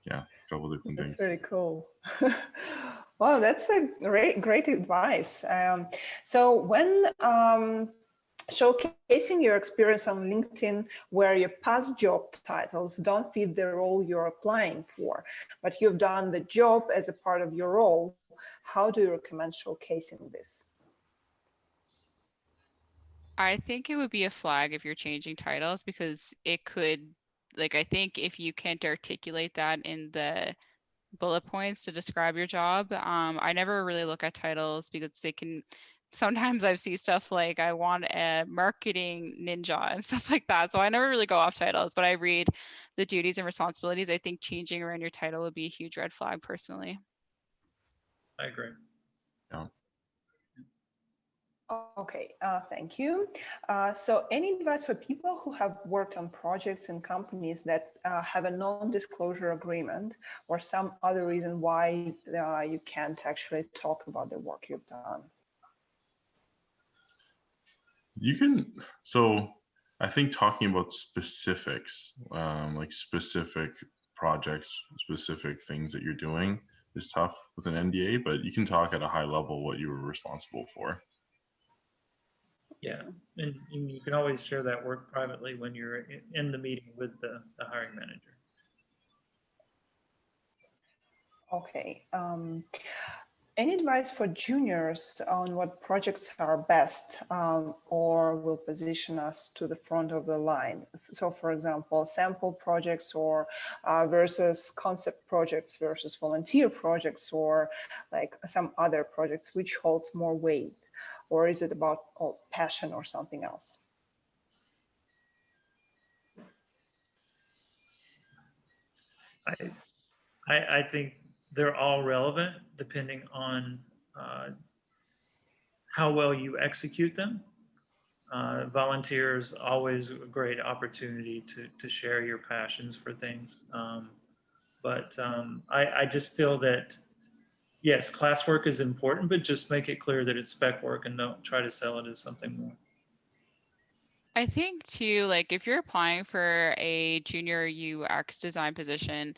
yeah, a couple different That's things. very cool. Wow, that's a great advice. So when showcasing your experience on LinkedIn, where your past job titles don't fit the role you're applying for, but you've done the job as a part of your role, how do you recommend showcasing this? I think it would be a flag if you're changing titles, because it could, like, I think if you can't articulate that in the bullet points to describe your job, I never really look at titles because they can, sometimes I've seen stuff like I want a marketing ninja and stuff like that. So I never really go off titles, but I read the duties and responsibilities. I think changing around your title would be a huge red flag personally. I agree. Yeah. Okay, thank you. So any advice for people who have worked on projects in companies that have a non-disclosure agreement or some other reason why you can't actually talk about the work you've done? You can, so I think talking about specifics, like specific projects, specific things that you're doing is tough with an NDA, but you can talk at a high level what you were responsible for. Yeah, and you can always share that work privately when you're in the meeting with the hiring manager. Okay. Any advice for juniors on what projects are best or will position us to the front of the line? So for example, sample projects or versus concept projects versus volunteer projects, or like some other projects, which holds more weight? Or is it about passion or something else? I think they're all relevant depending on how well you execute them. Volunteers always a great opportunity to share your passions for things. I just feel that, yes, classwork is important, but just make it clear that it's spec work and don't try to sell it as something more. I think too, like if you're applying for a junior UX design position,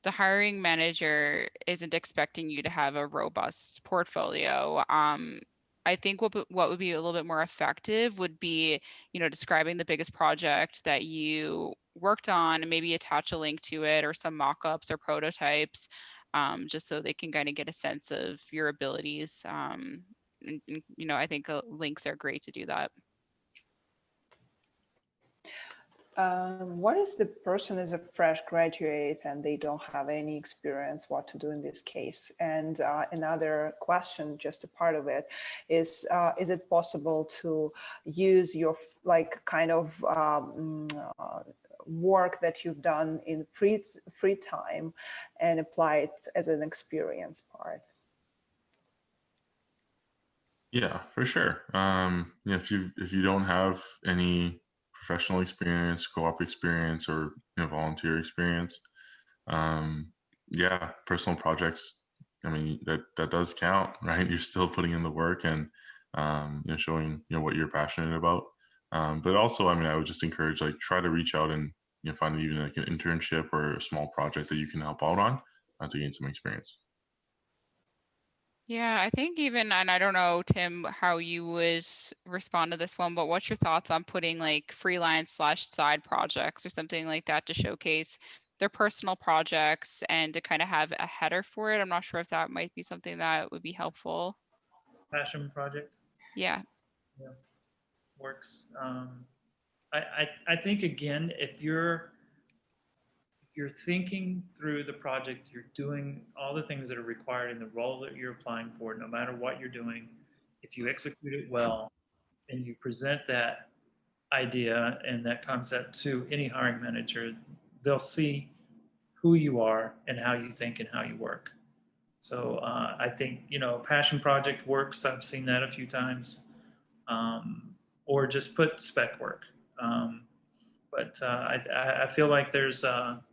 the hiring manager isn't expecting you to have a robust portfolio. I think what would be a little bit more effective would be, describing the biggest project that you worked on and maybe attach a link to it or some mock-ups or prototypes, just so they can kind of get a sense of your abilities. I think links are great to do that. What if the person is a fresh graduate and they don't have any experience, what to do in this case? And another question, just a part of it, is it possible to use your work that you've done in free time and apply it as an experience part? Yeah, for sure. If you don't have any professional experience, co-op experience, or volunteer experience, yeah, personal projects. I mean, that does count, right? You're still putting in the work and showing what you're passionate about. But also, I mean, I would just encourage, like, try to reach out and find even like an internship or a small project that you can help out on to gain some experience. Yeah, I think even, and I don't know, Tim, how you would respond to this one, but what's your thoughts on putting like freelance/side projects or something like that to showcase their personal projects and to kind of have a header for it? I'm not sure if that might be something that would be helpful. Passion project. Yeah. Yeah, works. I think, again, if you're thinking through the project, you're doing all the things that are required in the role that you're applying for, no matter what you're doing, if you execute it well and you present that idea and that concept to any hiring manager, they'll see who you are and how you think and how you work. So I think, you know, passion project works. I've seen that a few times. Or just put spec work. But I feel like there's a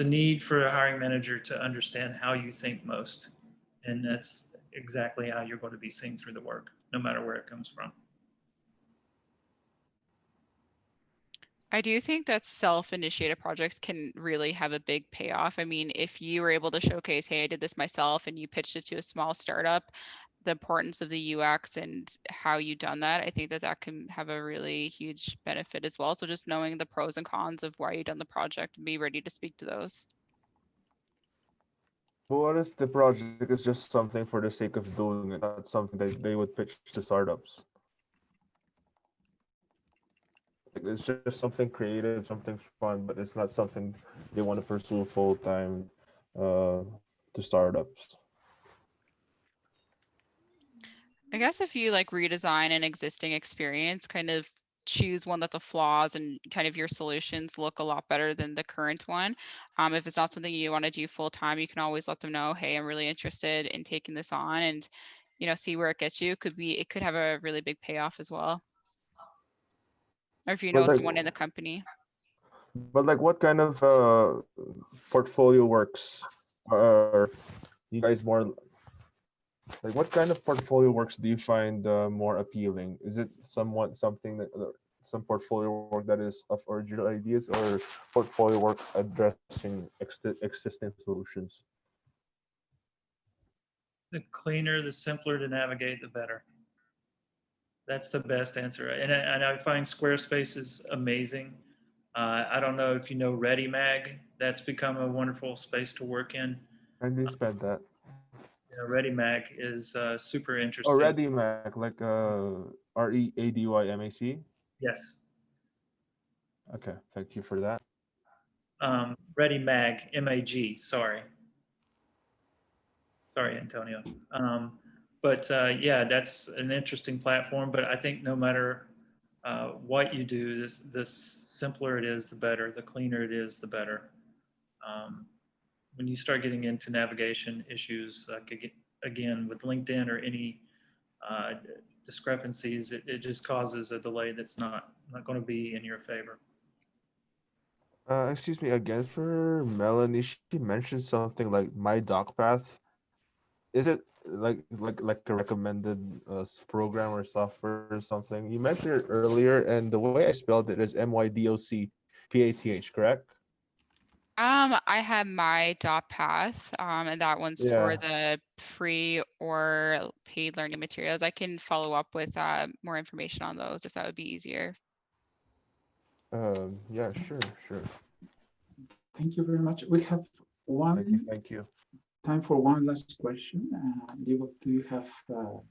need for a hiring manager to understand how you think most. And that's exactly how you're going to be seen through the work, no matter where it comes from. I do think that self-initiated projects can really have a big payoff. I mean, if you were able to showcase, hey, I did this myself, and you pitched it to a small startup, the importance of the UX and how you done that, I think that that can have a really huge benefit as well. So just knowing the pros and cons of why you done the project and be ready to speak to those. But what if the project is just something for the sake of doing it, not something that they would pitch to startups? Like, it's just something creative, something fun, but it's not something they want to pursue full time to startups. I guess if you like redesign an existing experience, kind of choose one that the flaws and kind of your solutions look a lot better than the current one. If it's not something you want to do full time, you can always let them know, hey, I'm really interested in taking this on, and you know, see where it gets you. It could have a really big payoff as well. Or if you know But like, someone in the company. what kind of portfolio works are you guys more like? What kind of portfolio works do you find more appealing? Is it something that some portfolio work that is of original ideas, or portfolio work addressing existing solutions? The cleaner, the simpler to navigate, the better. That's the best answer. And I find Squarespace is amazing. I don't know if you know ReadyMag. That's become a wonderful space to work in. And you spend that. You know, ReadyMag is super Oh, interesting. ReadyMac, like ReadyMac. Yes. Okay, thank you for that. ReadyMag, MAG, sorry. Sorry, Antonio. But yeah, that's an interesting platform. But I think no matter what you do, the simpler it is, the better. The cleaner it is, the better. When you start getting into navigation issues, like again with LinkedIn or any discrepancies, it just causes a delay that's not going to be in your favor. Excuse me again, for Melanie, she mentioned something like My Doc Path. Is it like a recommended program or software or something? You mentioned it earlier, and the way I spelled it is MYDOCPATH, correct? I have my dot path, and that one's Yeah. for the free or paid learning materials. I can follow up with more information on those if that would be easier. Yeah, sure. Thank you very much. We have Thank you. time for one last question. Diego, do you have a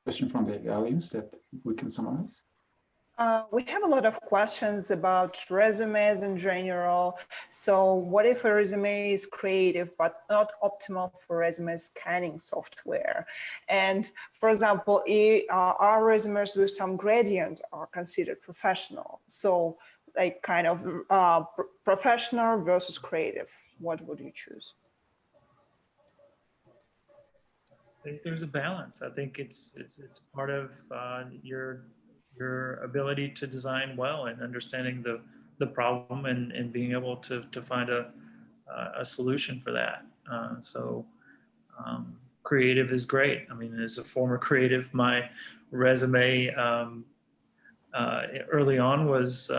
question from the audience that we can summarize? We have a lot of questions about resumes in general. So what if a resume is creative but not optimal for resume scanning software? And for example, our resumes with some gradient are considered professional. So like kind of professional versus creative, what would you choose? I think there's a balance. I think it's part of your ability to design well and understanding the problem and being able to find a solution for that. So creative is great. I mean, as a former creative, my resume early on was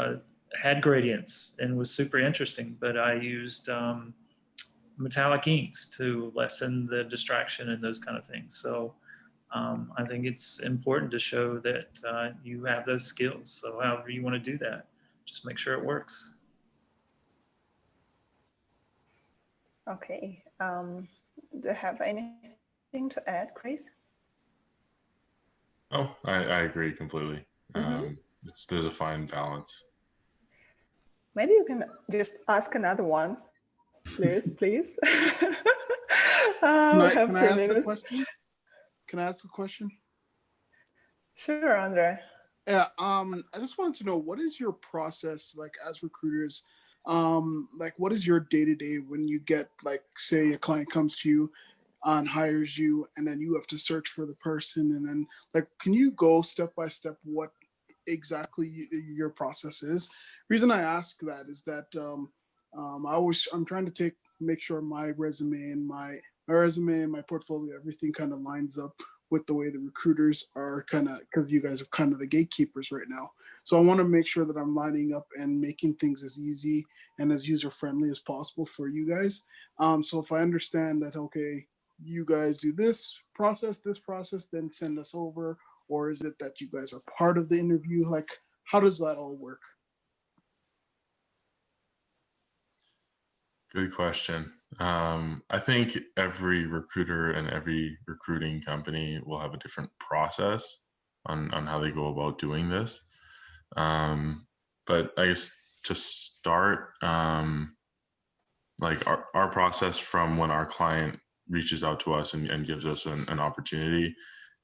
had gradients and was super interesting, but I used metallic inks to lessen the distraction and those kind of things. So I think it's important to show that you have those skills. So however you want to do that, just make sure it works. Okay. Do you have anything to add, Chris? Oh, I agree completely. Mm-hmm. There's a fine balance. Maybe you can just ask another one, please. Can I ask minutes. a question? Can I ask a question? Sure, Andre. Yeah. I just wanted to know, what is your process like as recruiters like what is your day-to-day when you get, like, say a client comes to you and hires you, and then you have to search for the person, and then, like, can you go step by step what exactly your process is? Reason I ask that is that I'm trying to make sure my resume and my portfolio, everything kind of lines up with the way the recruiters are, kind of, because you guys are kind of the gatekeepers right now. So I want to make sure that I'm lining up and making things as easy and as user friendly as possible for you guys. So if I understand that, okay, you guys do this process, then send us over, or is it that you guys are part of the interview? Like, how does that all work? Good question. I think every recruiter and every recruiting company will have a different process on how they go about doing this. But I guess to start, like our process from when our client reaches out to us and gives us an opportunity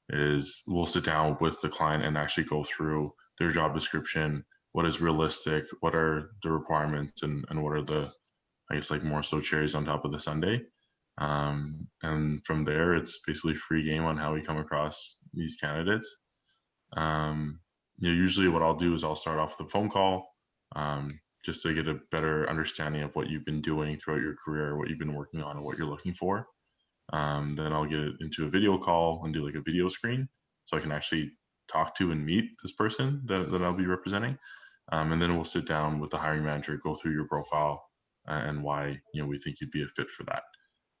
is we'll sit down with the client and actually go through their job description, what is realistic, what are the requirements, and what are the, I guess, like more so cherries on top of the sundae. And from there, it's basically free game on how we come across these candidates. Usually what I'll do is I'll start off the phone call, just to get a better understanding of what you've been doing throughout your career, what you've been working on, and what you're looking for. Then I'll get it into a video call and do like a video screen so I can actually talk to and meet this person that I'll be representing. And then we'll sit down with the hiring manager, go through your profile and why we think you'd be a fit for that.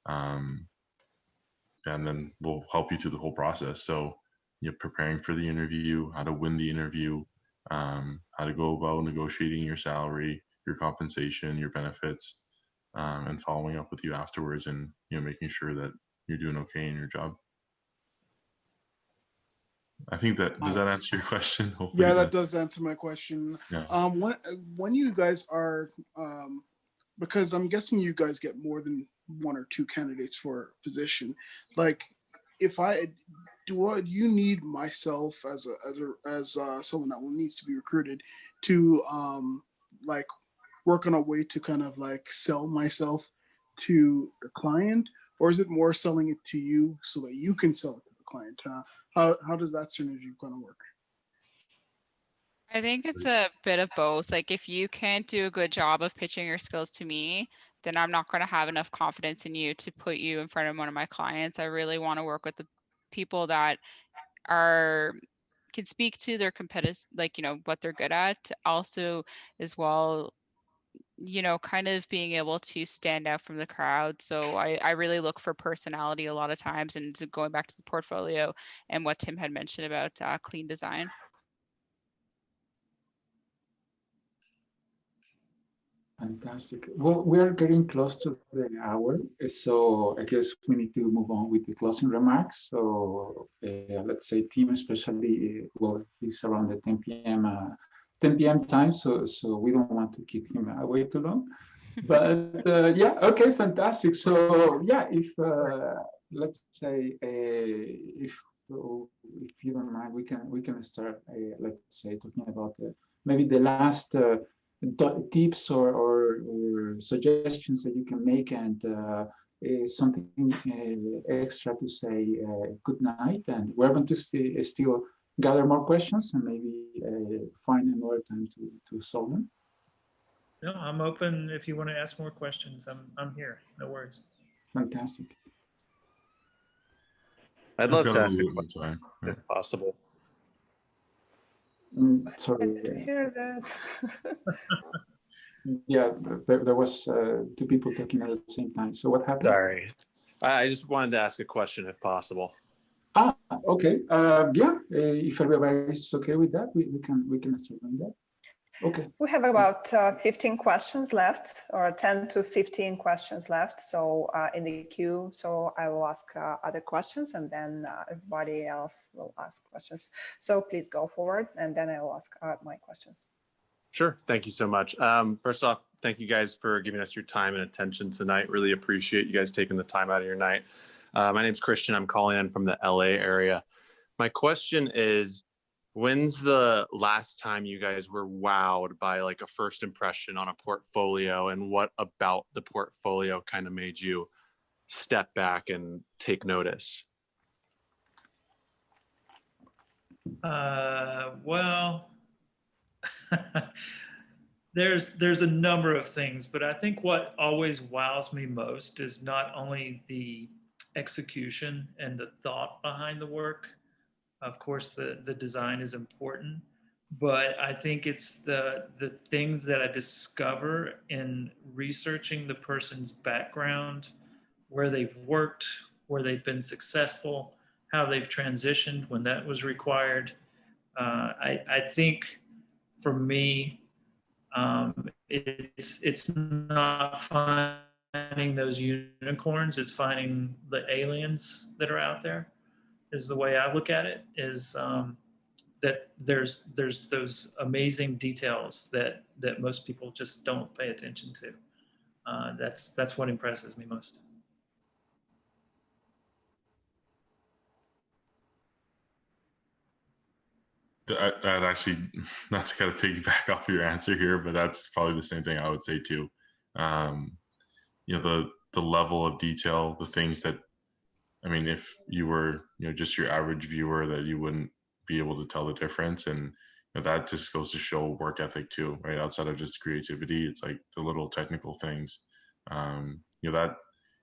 And then we'll help you through the whole process. So preparing for the interview, how to win the interview, how to go about negotiating your salary, your compensation, your benefits, and following up with you afterwards, and making sure that you're doing okay in your job. I think does that answer your question? Hopefully yeah, that does answer my question. Yeah. When you guys are, because I'm guessing you guys get more than one or two candidates for a position. Like, if you need myself as someone that needs to be recruited to like work on a way to kind of like sell myself to the client, or is it more selling it to you so that you can sell it to the client? How does that synergy kind of work? I think it's a bit of both. Like, if you can't do a good job of pitching your skills to me, then I'm not going to have enough confidence in you to put you in front of one of my clients. I really want to work with the people that can speak to their competitive, like, what they're good at. Also, as well, kind of being able to stand out from the crowd. So I really look for personality a lot of times, and going back to the portfolio and what Tim had mentioned about clean design. Fantastic. Well, we are getting close to the hour, so I guess we need to move on with the closing remarks. So let's say Tim, especially, he's around the 10 p.m. time, so we don't want to keep him away too long. But yeah, okay, fantastic. So yeah, if let's say if you don't mind, we can start. Let's say talking about maybe the last. Tips or suggestions that you can make, and something extra to say good night, and we're going to still gather more questions and maybe find another time to solve them. No, I'm open if you want to ask more questions. I'm here. No worries. Fantastic. I'd love to ask a question if possible. Sorry. I hear that. Yeah, there was two people talking at the same time. So what happened? Sorry, I just wanted to ask a question if possible. Okay. Yeah, if everybody is okay with that, we can start on that. Okay. We have about 15 questions left, or 10 to 15 questions left. So in the queue, so I will ask other questions, and then everybody else will ask questions. So please go forward, and then I will ask my questions. Sure. Thank you so much. First off, thank you guys for giving us your time and attention tonight. Really appreciate you guys taking the time out of your night. My name's Christian. I'm calling in from the LA area. My question is, When's the last time you guys were wowed by like a first impression on a portfolio, and what about the portfolio kind of made you step back and take notice? Well, there's a number of things, but I think what always wows me most is not only the execution and the thought behind the work. Of course, the design is important, but I think it's the things that I discover in researching the person's background, where they've worked, where they've been successful, how they've transitioned when that was required. I think for me, it's not finding those unicorns; it's finding the aliens that are out there. Is the way I look at it. Is that there's those amazing details that most people just don't pay attention to. That's what impresses me most. That actually, not to kind of piggyback off your answer here, but that's probably the same thing I would say too. You know, the level of detail, the things that, I mean, if you were, you know, just your average viewer, that you wouldn't be able to tell the difference. And you know, that just goes to show work ethic too, right? Outside of just creativity, it's like the little technical things. You know, that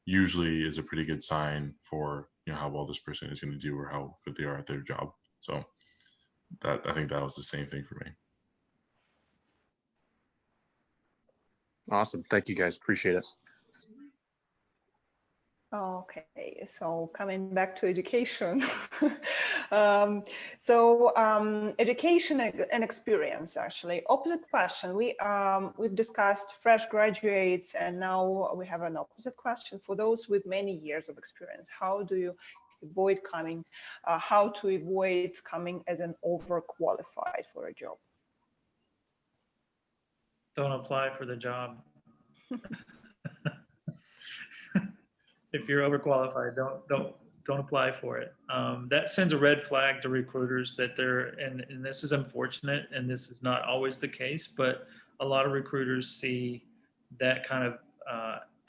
usually is a pretty good sign for, you know, how well this person is going to do or how good they are at their job. So that, I think that was the same thing for me. Awesome. Thank you guys. Appreciate it. Okay, so coming back to education. Education and experience, actually. Opposite question. We've discussed fresh graduates, and now we have an opposite question. For those with many years of experience, how do you avoid coming, how to avoid coming as an overqualified for a job? Don't apply for the job. If you're overqualified, don't apply for it. That sends a red flag to recruiters that and this is unfortunate, and this is not always the case, but a lot of recruiters see that kind of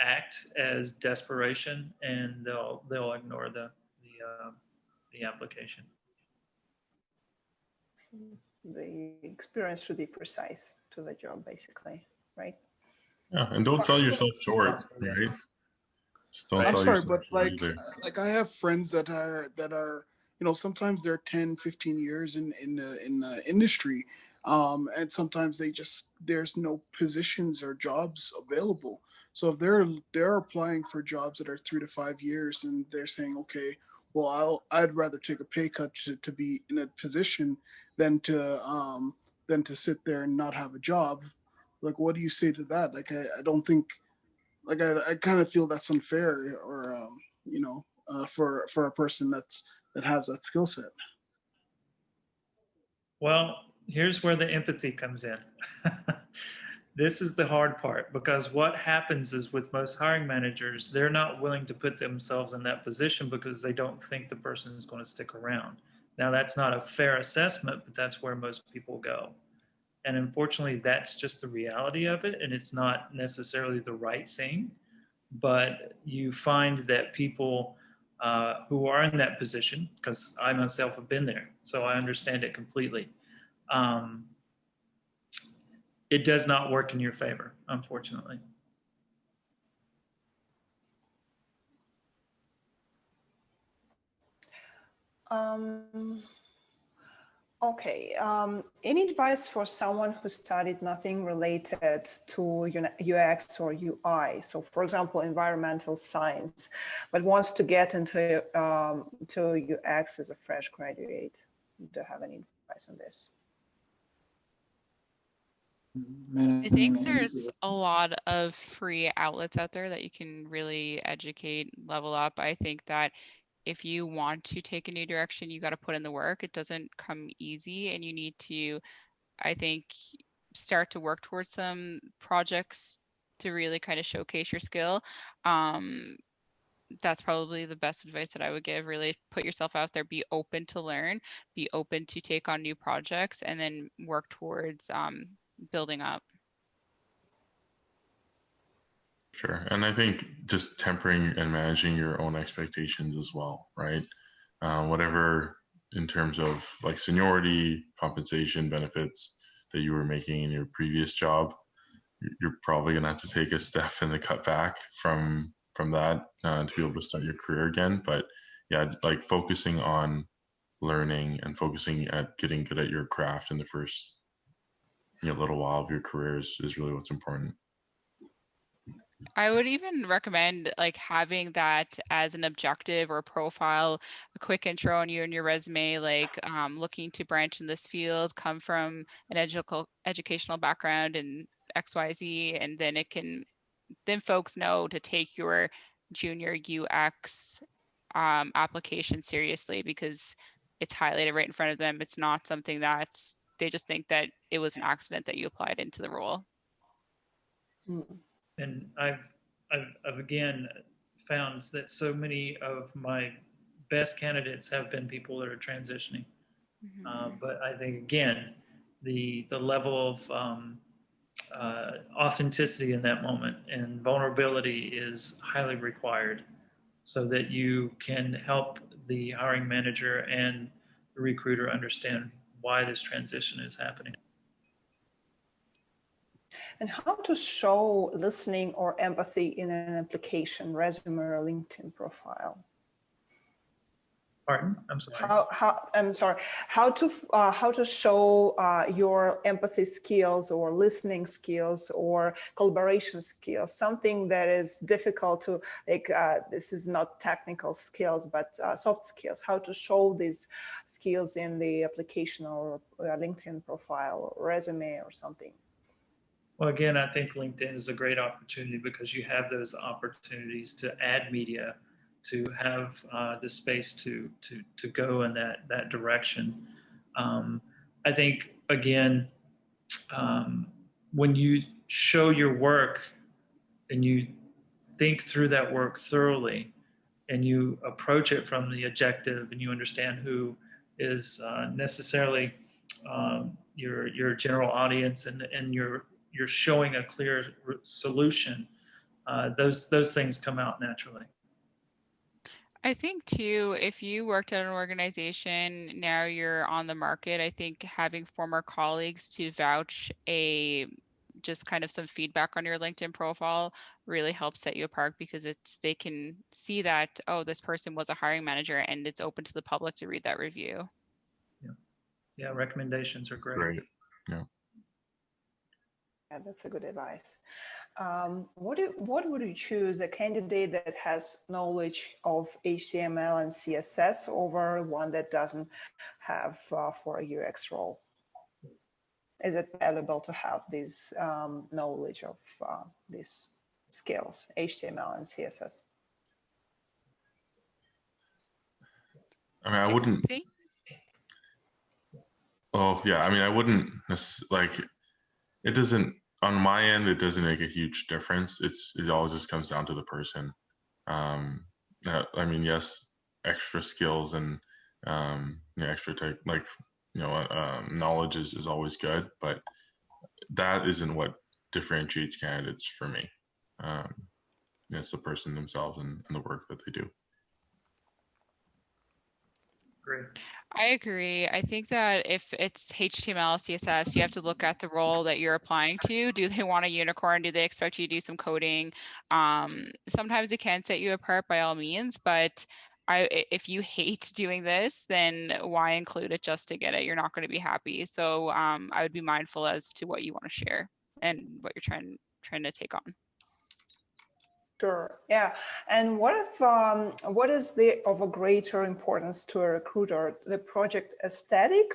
act as desperation, and they'll ignore the application. The experience should be precise to the job, basically, right? Yeah, and don't sell yourself short, right? I'm sorry, but like I have friends that are you know, sometimes they're 10, 15 years in the industry, and sometimes there's no positions or jobs available. So if they're applying for jobs that are 3 to 5 years, and they're saying, okay, well, I'd rather take a pay cut to be in a position than to sit there and not have a job. Like, what do you say to that? Like, I don't think. Like I kind of feel that's unfair, or you know, for a person that has that skill set. Well, here's where the empathy comes in. This is the hard part, because what happens is with most hiring managers, they're not willing to put themselves in that position because they don't think the person is going to stick around. Now, that's not a fair assessment, but that's where most people go. And unfortunately, that's just the reality of it. And it's not necessarily the right thing. But you find that people who are in that position, because I myself have been there, so I understand it completely. It does not work in your favor, unfortunately. Okay, any advice for someone who studied nothing related to UX or UI? So for example, environmental science, but wants to get into to UX as a fresh graduate. Do you have any advice on this? I think there's a lot of free outlets out there that you can really educate, level up. I think that if you want to take a new direction, you got to put in the work. It doesn't come easy, and you need to, I think, start to work towards some projects to really kind of showcase your skill. that's probably the best advice that I would give. Really put yourself out there, be open to learn, be open to take on new projects, and then work towards building up. Sure. And I think just tempering and managing your own expectations as well, right? Whatever in terms of like seniority, compensation, benefits that you were making in your previous job, you're probably gonna have to take a step and a cut back from that to be able to start your career again. But yeah, like focusing on learning and focusing at getting good at your craft in the first little while of your career is really what's important. I would even recommend like having that as an objective or profile, a quick intro on you and your resume, like looking to branch in this field, come from an educational background in XYZ, and then then folks know to take your junior UX application seriously because it's highlighted right in front of them. It's not something that they just think that it was an accident that you applied into the role. And I've again found that so many of my best candidates have been people that are transitioning. But I think again, the level of authenticity in that moment and vulnerability is highly required, so that you can help the hiring manager and the recruiter understand why this transition is happening. And how to show listening or empathy in an application, resume, or LinkedIn profile? Pardon? I'm sorry. How to show your empathy skills or listening skills or collaboration skills? Something that is difficult to like. This is not technical skills, but soft skills. How to show these skills in the application or LinkedIn profile, or resume, or something. Well, again, I think LinkedIn is a great opportunity because you have those opportunities to add media, to have the space to go in that direction. I think, again, when you show your work and you think through that work thoroughly and you approach it from the objective and you understand who is necessarily your general audience and you're showing a clear solution, those things come out naturally. I think too, if you worked at an organization, now you're on the market, I think having former colleagues to vouch just kind of some feedback on your LinkedIn profile really helps set you apart, because they can see that, oh, this person was a hiring manager, and it's open to the public to read that review. Yeah, recommendations are great. Great. Yeah. Yeah, that's a good advice. What would you choose, a candidate that has knowledge of HTML and CSS over one that doesn't have for a UX role? Is it valuable to have this knowledge of these skills, HTML and CSS? I mean, I wouldn't. Oh yeah, I mean, I wouldn't like. It doesn't. On my end, it doesn't make a huge difference. It all just comes down to the person. I mean, yes, extra skills and extra type knowledge is always good, but that isn't what differentiates candidates for me. It's the person themselves and the work that they do. Great. I agree. I think that if it's HTML, CSS, you have to look at the role that you're applying to. Do they want a unicorn? Do they expect you to do some coding? Sometimes it can set you apart by all means, but if you hate doing this, then why include it just to get it? You're not going to be happy. So I would be mindful as to what you want to share and what you're trying to take on. Sure. Yeah. And what is of a greater importance to a recruiter, the project aesthetic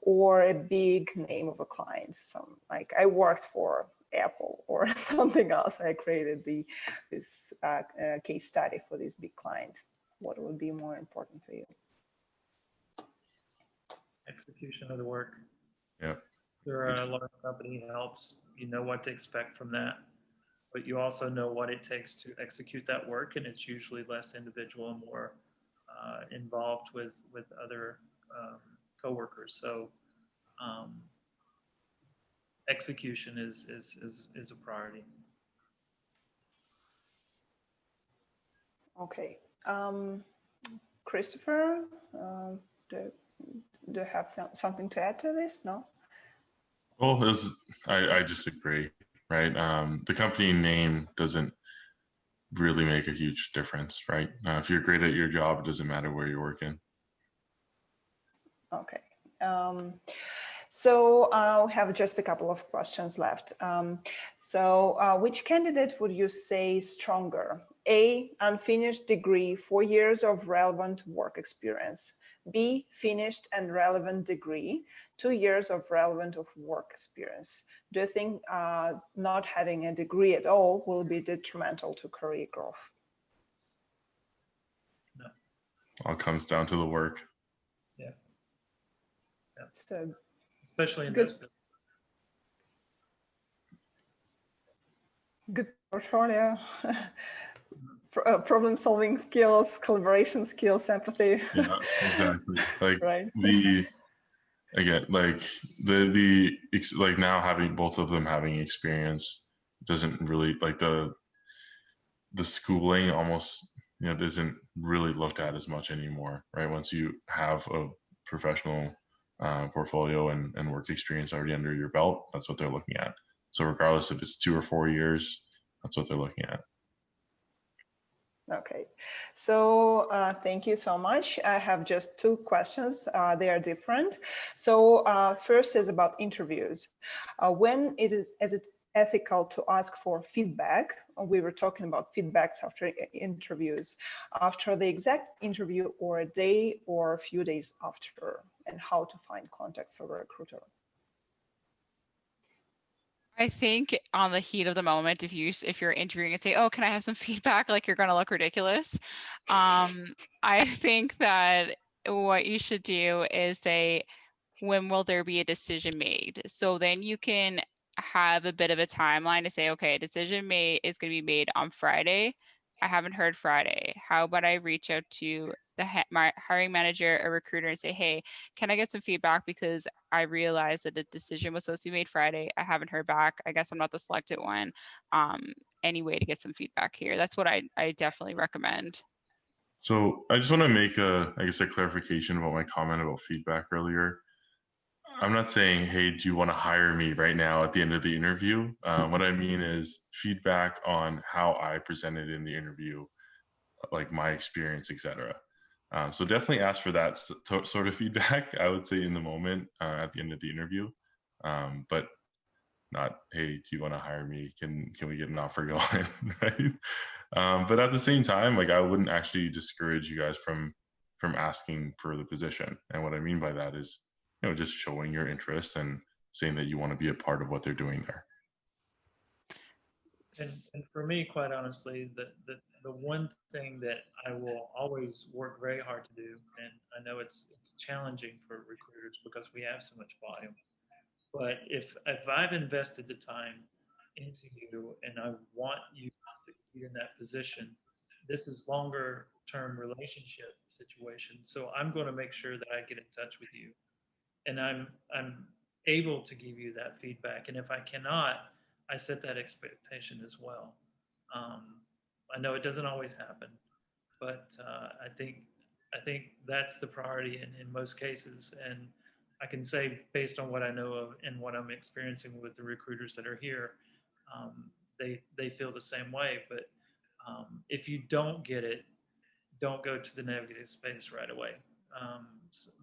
or a big name of a client? Some, like, I worked for Apple or something else. I created this case study for this big client. What would be more important for you? Execution of the work. Yeah. There are a large company helps. You know what to expect from that. but you also know what it takes to execute that work, and it's usually less individual and more involved with other coworkers. So execution is a priority. Okay. Christopher, do you have something to add to this? No? Well, I disagree, right? The company name doesn't really make a huge difference, right? If you're great at your job, it doesn't matter where you're working. Okay. So we have just a couple of questions left. Which candidate would you say is stronger? A, unfinished degree, 4 years of relevant work experience. B, finished and relevant degree, 2 years of relevant work experience. Do you think not having a degree at all will be detrimental to career growth? No. All comes down to the work. Yeah. So, especially in this business. Good portfolio. Problem solving skills, collaboration skills, empathy. Yeah, exactly. Like right. Again, like like now having both of them having experience doesn't really, like the schooling almost, isn't really looked at as much anymore, right? Once you have a professional portfolio and work experience already under your belt, that's what they're looking at. So regardless if it's 2 or 4 years, that's what they're looking at. Okay, so thank you so much. I have just 2 questions. They are different. So first is about interviews. When is it ethical to ask for feedback? We were talking about feedbacks after interviews, after the exact interview, or a day or a few days after, and how to find contacts for a recruiter. I think on the heat of the moment, if you're interviewing and say, "Oh, can I have some feedback?" Like you're gonna look ridiculous. I think that what you should do is say, "When will there be a decision made?" So then you can have a bit of a timeline to say, "Okay, a decision is going to be made on Friday. I haven't heard Friday. How about I reach out to my hiring manager or recruiter and say, hey, can I get some feedback because I realized that the decision was supposed to be made Friday. I haven't heard back. I guess I'm not the selected one. Any way to get some feedback here?" That's what I definitely recommend. So I just want to make a clarification about my comment about feedback earlier. I'm not saying, hey, do you want to hire me right now at the end of the interview? What I mean is feedback on how I presented in the interview, like my experience, etc. So definitely ask for that sort of feedback, I would say, in the moment at the end of the interview. But not, hey, do you want to hire me? Can we get an offer going? Right? But at the same time, like I wouldn't actually discourage you guys from asking for the position. And what I mean by that is, just showing your interest and saying that you want to be a part of what they're doing there. And for me, quite honestly, the one thing that I will always work very hard to do, and I know it's challenging for recruiters because we have so much volume, but if I've invested the time into you and I want you to succeed in that position, this is longer term relationship situation. So I'm going to make sure that I get in touch with you, and I'm able to give you that feedback. And if I cannot, I set that expectation as well. I know it doesn't always happen, but I think that's the priority in most cases. And I can say, based on what I know of and what I'm experiencing with the recruiters that are here, they feel the same way. But if you don't get it, don't go to the negative space right away.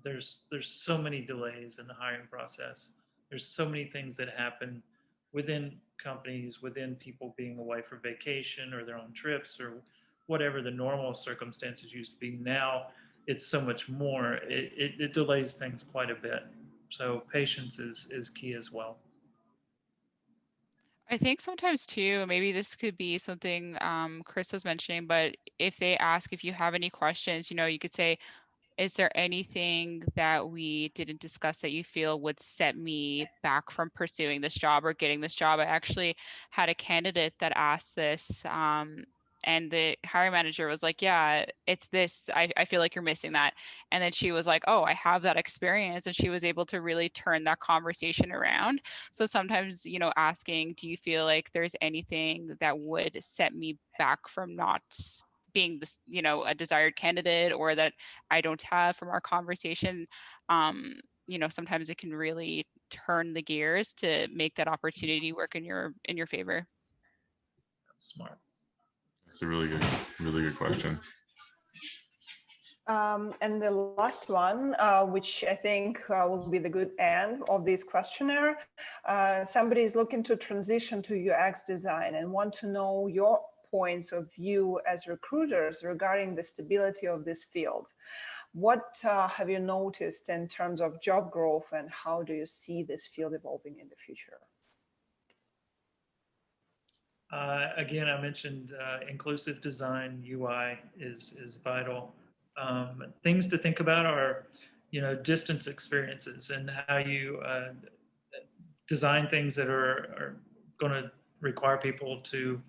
There's so many delays in the hiring process. There's so many things that happen within companies, within people being away for vacation or their own trips or whatever the normal circumstances used to be. Now it's so much more. It delays things quite a bit. So patience is key as well. I think sometimes too, maybe this could be something Chris was mentioning, but if they ask if you have any questions, you could say, is there anything that we didn't discuss that you feel would set me back from pursuing this job or getting this job? I actually had a candidate that asked this, and the hiring manager was like, yeah, it's this. I feel like you're missing that. And then she was like, oh, I have that experience. And she was able to really turn that conversation around. So sometimes, you know, asking, do you feel like there's anything that would set me back from not being this, you know, a desired candidate, or that I don't have from our conversation? You know, sometimes it can really turn the gears to make that opportunity work in your favor. Smart. That's a really good question. And the last one, which I think will be the good end of this questionnaire, somebody is looking to transition to UX design and want to know your points of view as recruiters regarding the stability of this field. What have you noticed in terms of job growth, and how do you see this field evolving in the future? Again, I mentioned inclusive design, UI is vital. Things to think about are, you know, distance experiences and how you design things that are going to require people to,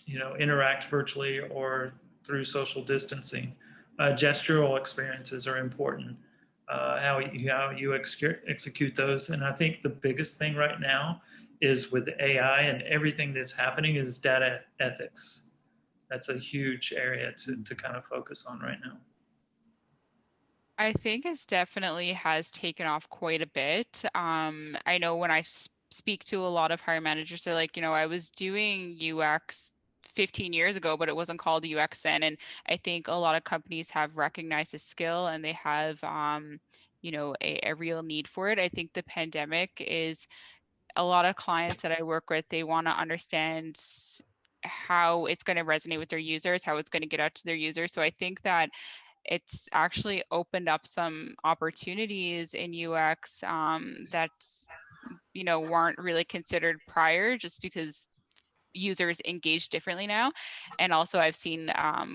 you know, interact virtually or through social distancing. Gestural experiences are important. How you execute those. And I think the biggest thing right now is with AI and everything that's happening is data ethics. That's a huge area to kind of focus on right now. I think it's definitely has taken off quite a bit. I know when I speak to a lot of hiring managers, they're like, you know, I was doing UX 15 years ago, but it wasn't called UX then. And I think a lot of companies have recognized the skill, and they have, you know, a real need for it. I think the pandemic is, a lot of clients that I work with, they want to understand how it's going to resonate with their users, how it's going to get out to their users. So I think that it's actually opened up some opportunities in UX that, you know, weren't really considered prior, just because users engage differently now. And also I've seen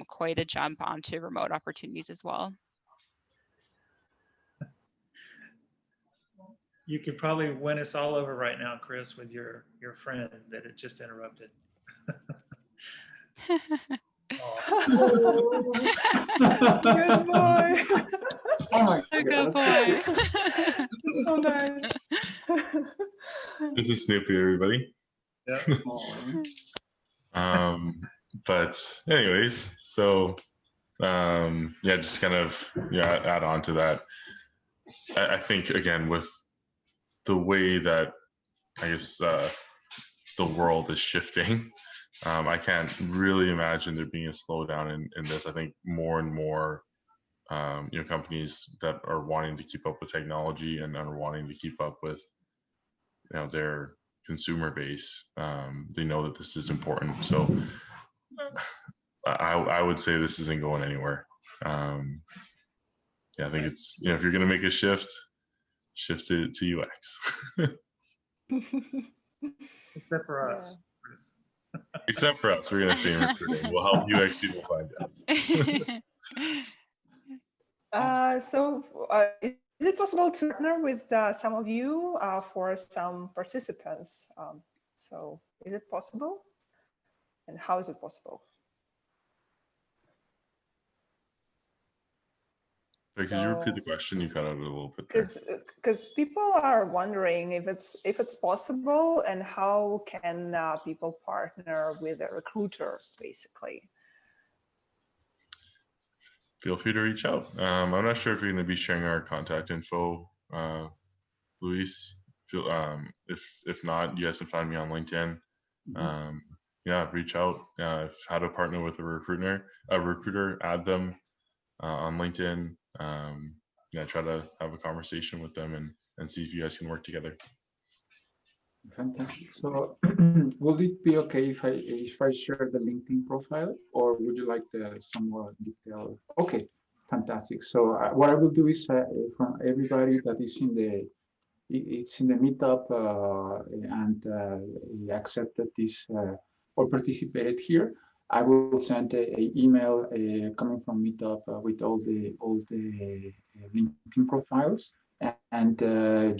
quite a jump onto remote opportunities as well. You could probably win us all over right now, Chris, with your friend that it just interrupted. Good boy. Oh my A good God. boy. So nice. This is Snoopy, everybody. Yeah. But anyways, so yeah, just kind of add on to that. I think again, with the way that I guess the world is shifting, I can't really imagine there being a slowdown in this. I think more and more you know, companies that are wanting to keep up with technology and are wanting to keep up with, you know, their consumer base, they know that this is important. So I would say this isn't going anywhere. Yeah, I think it's, you know, if you're going to make a shift it to UX. Except for us. Chris. Except for us, we're going to stay in recruiting. We'll help UX people find jobs. Is it possible to partner with some of you for some participants? So is it possible? And how is it possible? Could you repeat the question? You cut out a little bit there. Because people are wondering if it's possible, and how can people partner with a recruiter, basically. Feel free to reach out. I'm not sure if you're going to be sharing our contact info, Luis. If not, you guys can find me on LinkedIn. Yeah, reach out. How to partner with a recruiter, add them on LinkedIn. Yeah, try to have a conversation with them and see if you guys can work together. Fantastic. So would it be okay if I share the LinkedIn profile, or would you like some more detail? Okay, fantastic. So what I will do is from everybody that is in the meetup and accepted this or participated here, I will send a email coming from Meetup with all the LinkedIn profiles. And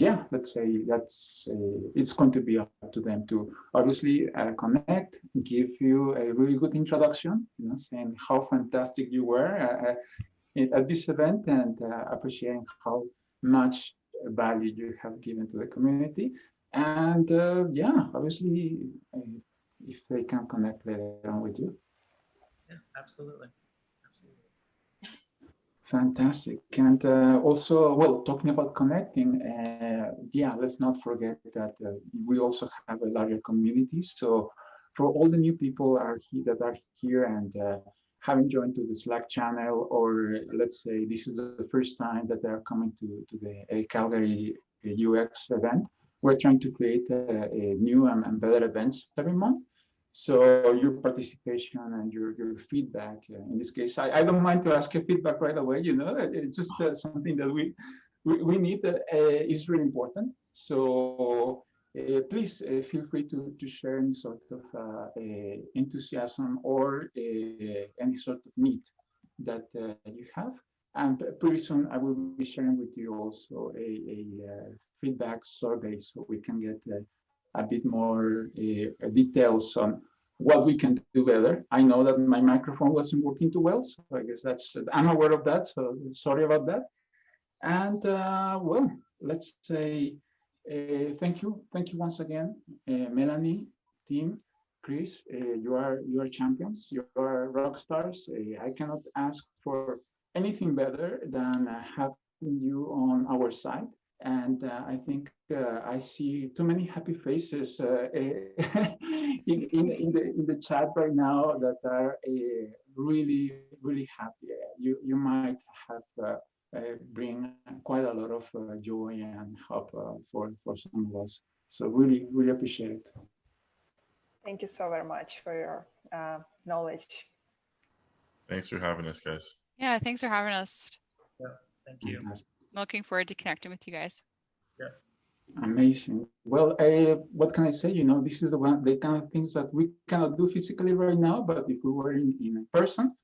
yeah, let's say that's it's going to be up to them to obviously connect, give you a really good introduction, you know, saying how fantastic you were at this event, and appreciating how much value you have given to the community. And yeah, obviously, if they can connect later on with you. Yeah, absolutely. Absolutely. Fantastic. And also, well, talking about connecting, yeah, let's not forget that we also have a larger community. So for all the new people that are here and haven't joined to the Slack channel, or let's say this is the first time that they're coming to the Calgary UX event, we're trying to create a new and better events every month. So your participation and your feedback, in this case, I don't mind to ask a feedback right away. You know, it's just something that we need is really important. So please feel free to share any sort of enthusiasm or any sort of need that you have. And pretty soon I will be sharing with you also a feedback survey so we can get a bit more details on what we can do better. I know that my microphone wasn't working too well, so I guess I'm aware of that, so sorry about that. And well, let's say thank you once again, Melanie, team, Chris. You are champions. You are rock stars. I cannot ask for anything better than having you on our side. And I think I see too many happy faces in the chat right now that are really happy. You might have bring quite a lot of joy and hope for some of us. So really appreciate it. Thank you so very much for your knowledge. Thanks for having us, guys. Yeah, thanks for having us. Yeah, thank you. Fantastic. Looking forward to connecting with you guys. Yeah. Amazing. Well, what can I say? You know, this is the kind of things that we cannot do physically right now, but if we were in person,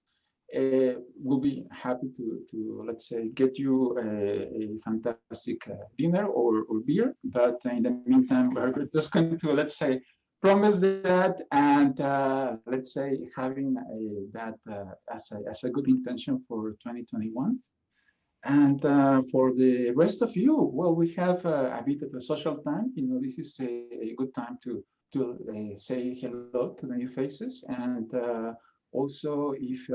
we'll be happy to let's say get you a fantastic dinner or beer. But in the meantime, we're just going to, let's say, promise that, and let's say having that as a good intention for 2021. And for the rest of you, well, we have a bit of a social time. You know, this is a good time to say hello to the new faces. And also, if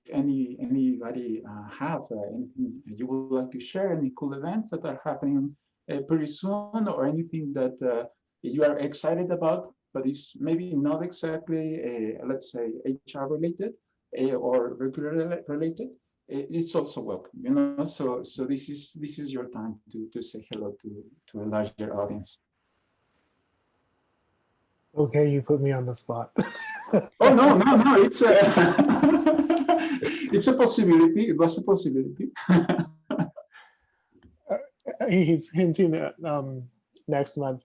anybody have anything you would like to share, any cool events that are happening pretty soon, or anything that you are excited about, but is maybe not exactly, let's say, HR related or regular related, it's also welcome, you know. So this is your time to say hello to a larger audience. Okay, you put me on the spot. Oh no, it's it's a possibility. It was a possibility. He's hinting at next month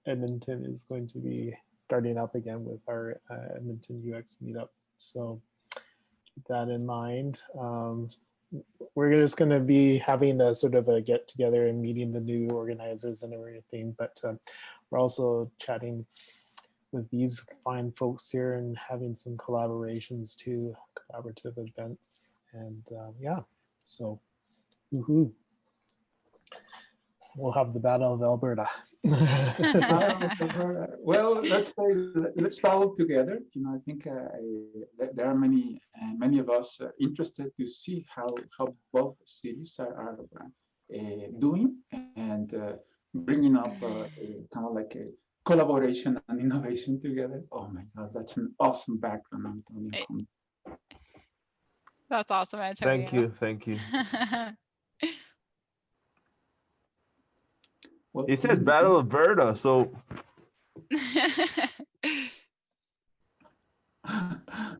Edmonton is going to be starting up again with our Edmonton UX meetup, so keep that in mind. We're just going to be having a sort of a get together and meeting the new organizers and everything, but we're also chatting with these fine folks here and having some collaborations too, collaborative events, and yeah, so woohoo. We'll have the Battle of Alberta. Well, let's follow together. You know, I think there are many of us interested to see how both cities are doing, and bringing up kind of like a collaboration and innovation together. Oh my God, that's an awesome background, Antonio. That's awesome, Antonio. Thank you. Well, He said Battle of Alberta, so.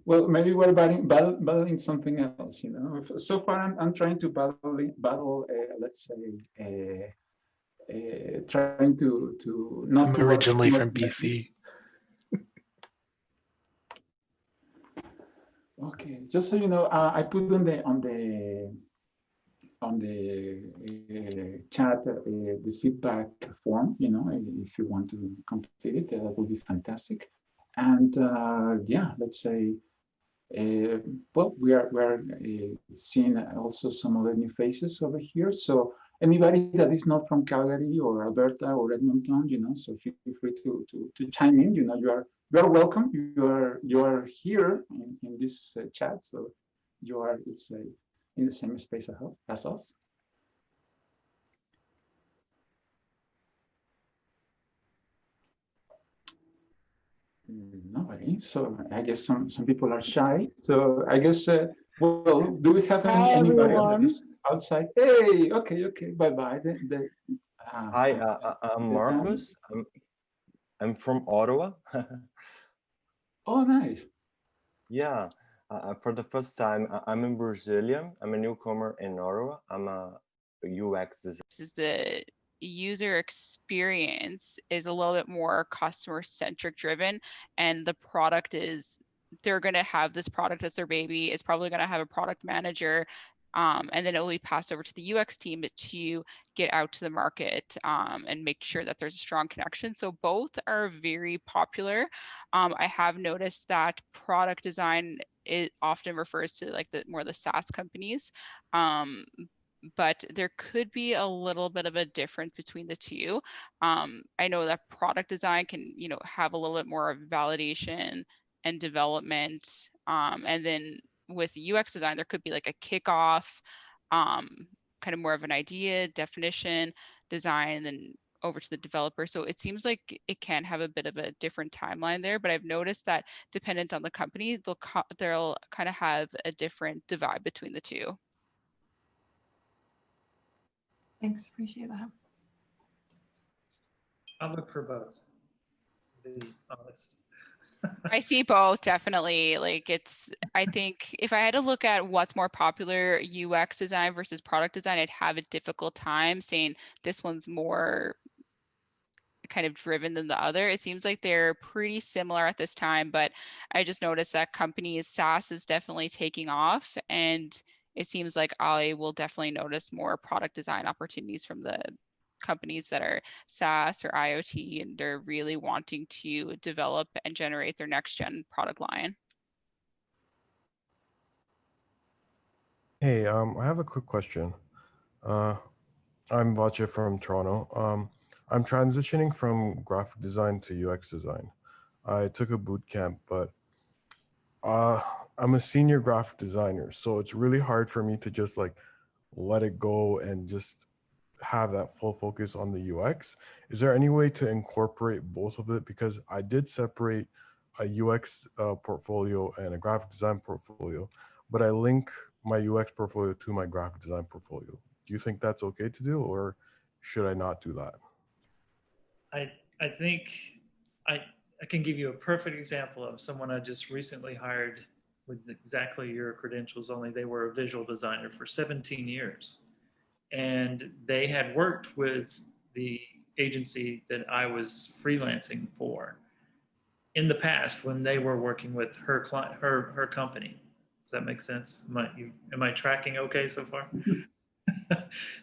Well, maybe we're battling something else, you know. So far, I'm trying to battle let's say, trying to not. I'm originally from BC. Okay, just so you know, I put on the chat the feedback form. You know, if you want to complete it, that would be fantastic. And yeah, let's say. Well, we are seeing also some other new faces over here. So anybody that is not from Calgary or Alberta or Edmonton, you know, so feel free to chime in. You know, you are welcome. You are here in this chat, so you are, let's say, in the same space as us. Nobody. So I guess some people are shy. So I guess well, do we have Hi, anybody that everyone. is outside? Hey, okay. Bye bye. Hi, I'm the Dan. Marcus. I'm from Ottawa. Oh, nice. Yeah, for the first time, I'm in Brazilian. I'm a newcomer in Ottawa. I'm a UX designer. This is the user experience is a little bit more customer centric driven, and the product is, they're going to have this product as their baby. It's probably going to have a product manager, and then it will be passed over to the UX team to get out to the market and make sure that there's a strong connection. So both are very popular. I have noticed that product design, it often refers to like the more the SaaS companies. But there could be a little bit of a difference between the two. I know that product design can, you know, have a little bit more validation and development. And then with UX design, there could be like a kickoff, kind of more of an idea, definition, design, and then over to the developer. So it seems like it can have a bit of a different timeline there, but I've noticed that dependent on the company, they'll kind of have a different divide between the two. Thanks, appreciate that. I'll look for both, to be honest. I see both, definitely. Like I think if I had to look at what's more popular, UX design versus product design, I'd have a difficult time saying this one's more kind of driven than the other. It seems like they're pretty similar at this time, but I just noticed that companies, SaaS is definitely taking off, and it seems like I will definitely notice more product design opportunities from the companies that are SaaS or IoT, and they're really wanting to develop and generate their next gen product line. Hey, I have a quick question. I'm Vacha from Toronto. I'm transitioning from graphic design to UX design. I took a boot camp, but I'm a senior graphic designer, so it's really hard for me to just like let it go and just have that full focus on the UX. Is there any way to incorporate both of it? Because I did separate a UX portfolio and a graphic design portfolio, but I link my UX portfolio to my graphic design portfolio. Do you think that's okay to do, or should I not do that? I think I can give you a perfect example of someone I just recently hired with exactly your credentials, only they were a visual designer for 17 years. And they had worked with the agency that I was freelancing for in the past when they were working with her client, her company. Does that make sense? Am I tracking okay so far?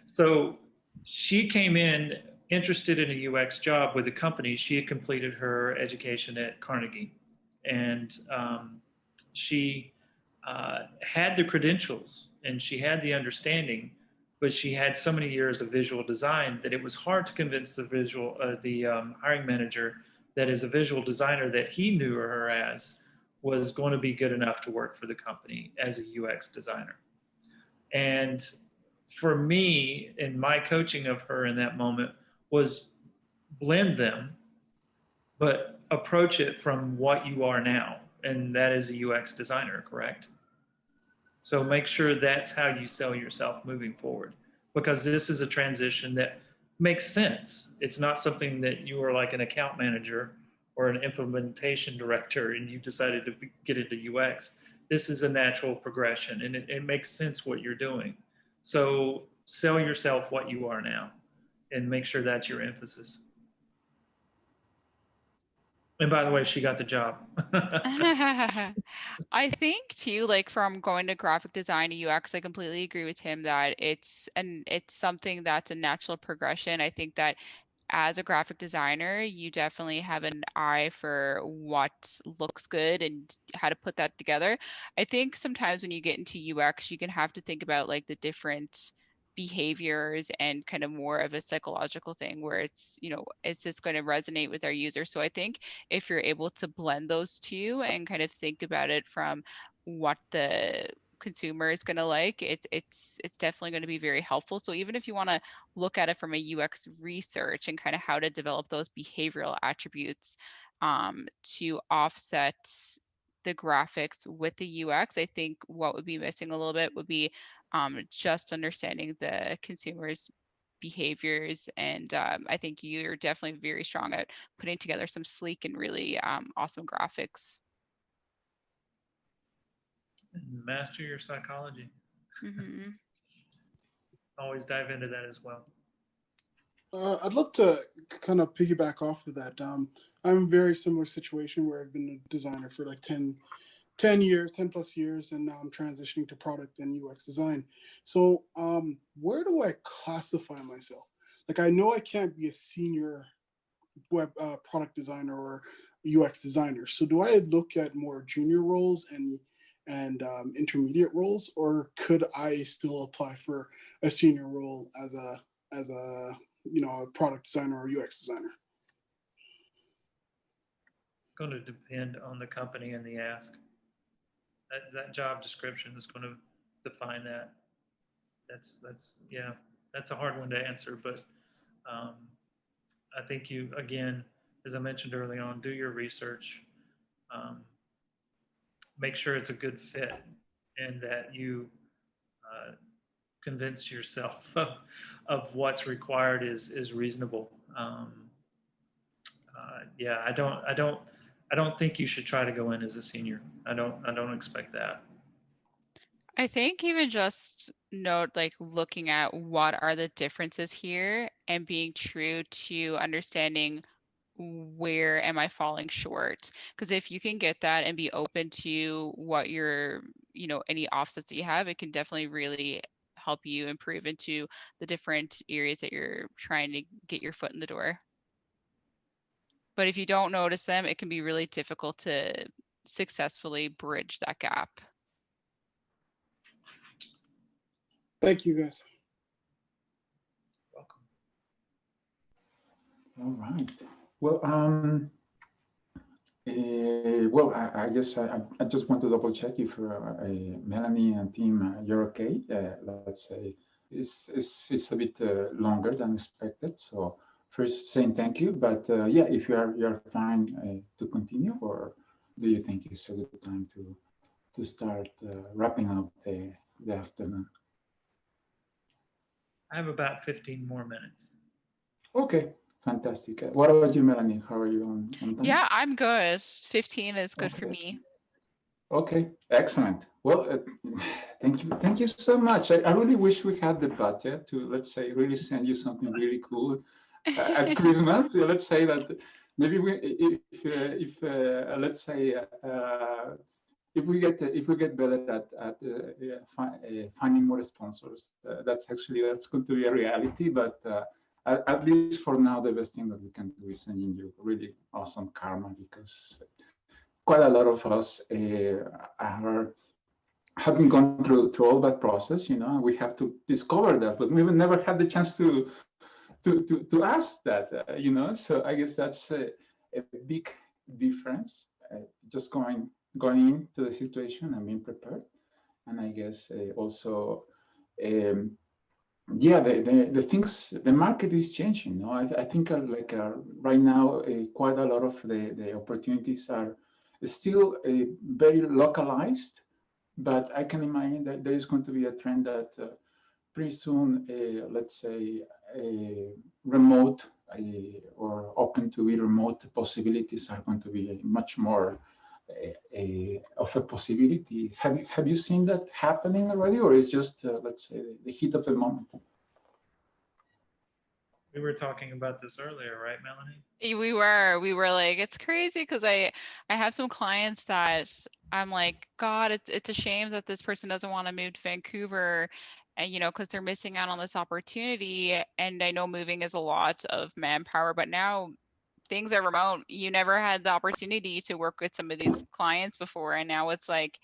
So she came in interested in a UX job with the company. She had completed her education at Carnegie, and she had the credentials and she had the understanding, but she had so many years of visual design that it was hard to convince the hiring manager that as a visual designer that he knew her as was going to be good enough to work for the company as a UX designer. And for me, in my coaching of her in that moment, was blend them, but approach it from what you are now. And that is a UX designer, correct? So make sure that's how you sell yourself moving forward, because this is a transition that makes sense. It's not something that you are like an account manager or an implementation director and you decided to get into UX. This is a natural progression, and it makes sense what you're doing. So sell yourself what you are now and make sure that's your emphasis. And by the way, she got the job. I think too, like from going to graphic design to UX, I completely agree with Tim that it's something that's a natural progression. I think that as a graphic designer, you definitely have an eye for what looks good and how to put that together. I think sometimes when you get into UX, you can have to think about like the different behaviors and kind of more of a psychological thing where it's, is this going to resonate with our user? So I think if you're able to blend those two and kind of think about it from what the consumer is going to like, it's definitely going to be very helpful. So even if you want to look at it from a UX research and kind of how to develop those behavioral attributes to offset the graphics with the UX, I think what would be missing a little bit would be just understanding the consumer's behaviors. And I think you're definitely very strong at putting together some sleek and really awesome graphics. Master your psychology. Mm-hmm. Always dive into that as well. I'd love to kind of piggyback off of that. I'm in a very similar situation where I've been a designer for like 10 plus years, and now I'm transitioning to product and UX design. So where do I classify myself? Like, I know I can't be a senior web product designer or UX designer. So do I look at more junior roles and intermediate roles, or could I still apply for a senior role as a a product designer or UX designer? It's going to depend on the company and the ask. That job description is going to define that. That's a hard one to answer, but I think you, again, as I mentioned early on, do your research. Make sure it's a good fit and that you convince yourself of what's required is reasonable. I don't think you should try to go in as a senior. I don't expect that. I think even just like looking at what are the differences here and being true to understanding where am I falling short? Because if you can get that and be open to what your, any offsets that you have, it can definitely really help you improve into the different areas that you're trying to get your foot in the door. But if you don't notice them, it can be really difficult to successfully bridge that gap. Thank you, guys. Welcome. All right. Well, I guess I just want to double check if Melanie and team, you're okay. Let's say it's a bit longer than expected. So first saying thank you, but yeah, if you're fine to continue, or do you think it's a good time to start wrapping up the afternoon? I have about 15 more minutes. Okay, fantastic. What about you, Melanie? How are you on time? Yeah, I'm good. 15 is good for me. Okay, excellent. Well, thank you so much. I really wish we had the budget to, let's say, really send you something really cool at Christmas. So let's say that maybe if let's say if we get better at finding more sponsors, that's going to be a reality. But at least for now, the best thing that we can do is sending you really awesome karma, because quite a lot of us have been gone through all that process, and we have to discover that, but we've never had the chance to ask that, So I guess that's a big difference. Just going into the situation and being prepared, and I guess also. Yeah, the things, the market is changing. I think right now, quite a lot of the opportunities are still very localized, but I can imagine that there is going to be a trend that pretty soon, let's say, remote or open to be remote possibilities are going to be much more of a possibility. Have you seen that happening already, or is just let's say the heat of the moment? We were talking about this earlier, right, Melanie? We were like, it's crazy because I have some clients that I'm like, God, it's a shame that this person doesn't want to move to Vancouver, and because they're missing out on this opportunity. And I know moving is a lot of manpower, but now things are remote. You never had the opportunity to work with some of these clients before, and now it's like,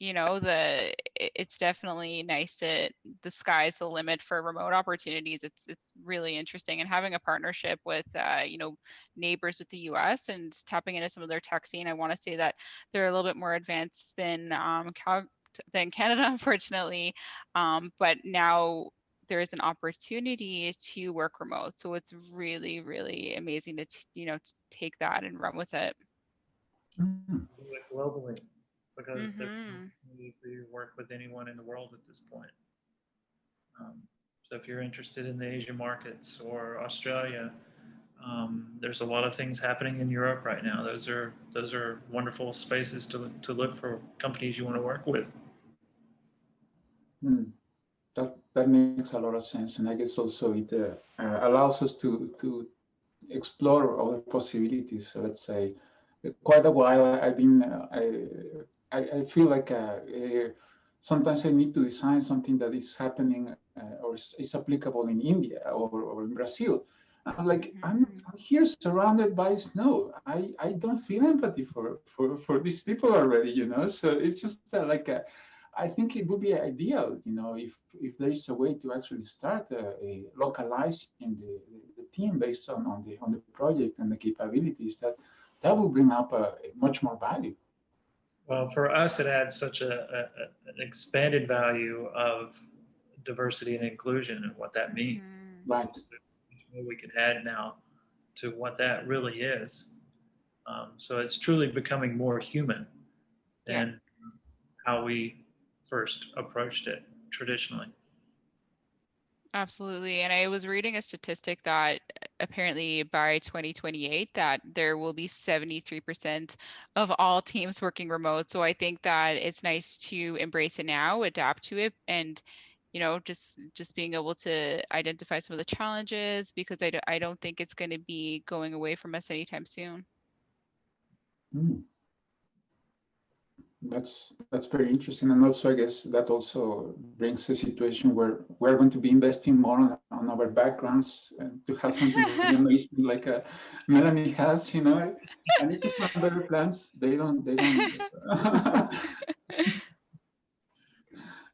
it's definitely nice to the sky's the limit for remote opportunities. It's really interesting, and having a partnership with neighbors with the US and tapping into some of their tech scene. I want to say that they're a little bit more advanced than than Canada, unfortunately, but now there's an opportunity to work remote, so it's really, really amazing to to take that and run with it. Mm. Do it globally, because there's an Mhm. opportunity for you to work with anyone in the world at this point. So if you're interested in the Asian markets or Australia, there's a lot of things happening in Europe right now. Those are wonderful spaces to look for companies you want to work with. Mm. That makes a lot of sense, and I guess also it allows us to explore other possibilities. So let's say, quite a while I've been I feel like sometimes I need to design something that is happening or is applicable in India or in Brazil. I'm like, I'm here surrounded by snow. I don't feel empathy for these people already, So it's just like I think it would be ideal, if there is a way to actually start localizing the team based on the project and the capabilities that will bring up much more value. Well, for us, it adds such an expanded value of diversity and inclusion and what that means. Right. There's more we can add now to what that really is. So it's truly becoming more human than how we first approached it traditionally. Absolutely. And I was reading a statistic that apparently by 2028 that there will be 73% of all teams working remote. So I think that it's nice to embrace it now, adapt to it, and just being able to identify some of the challenges, because I don't think it's going to be going away from us anytime soon. Mm. That's very interesting, and also I guess that also brings a situation where we're going to be investing more on our backgrounds and to have something really amazing like Melanie has. I need to find better plans. They don't.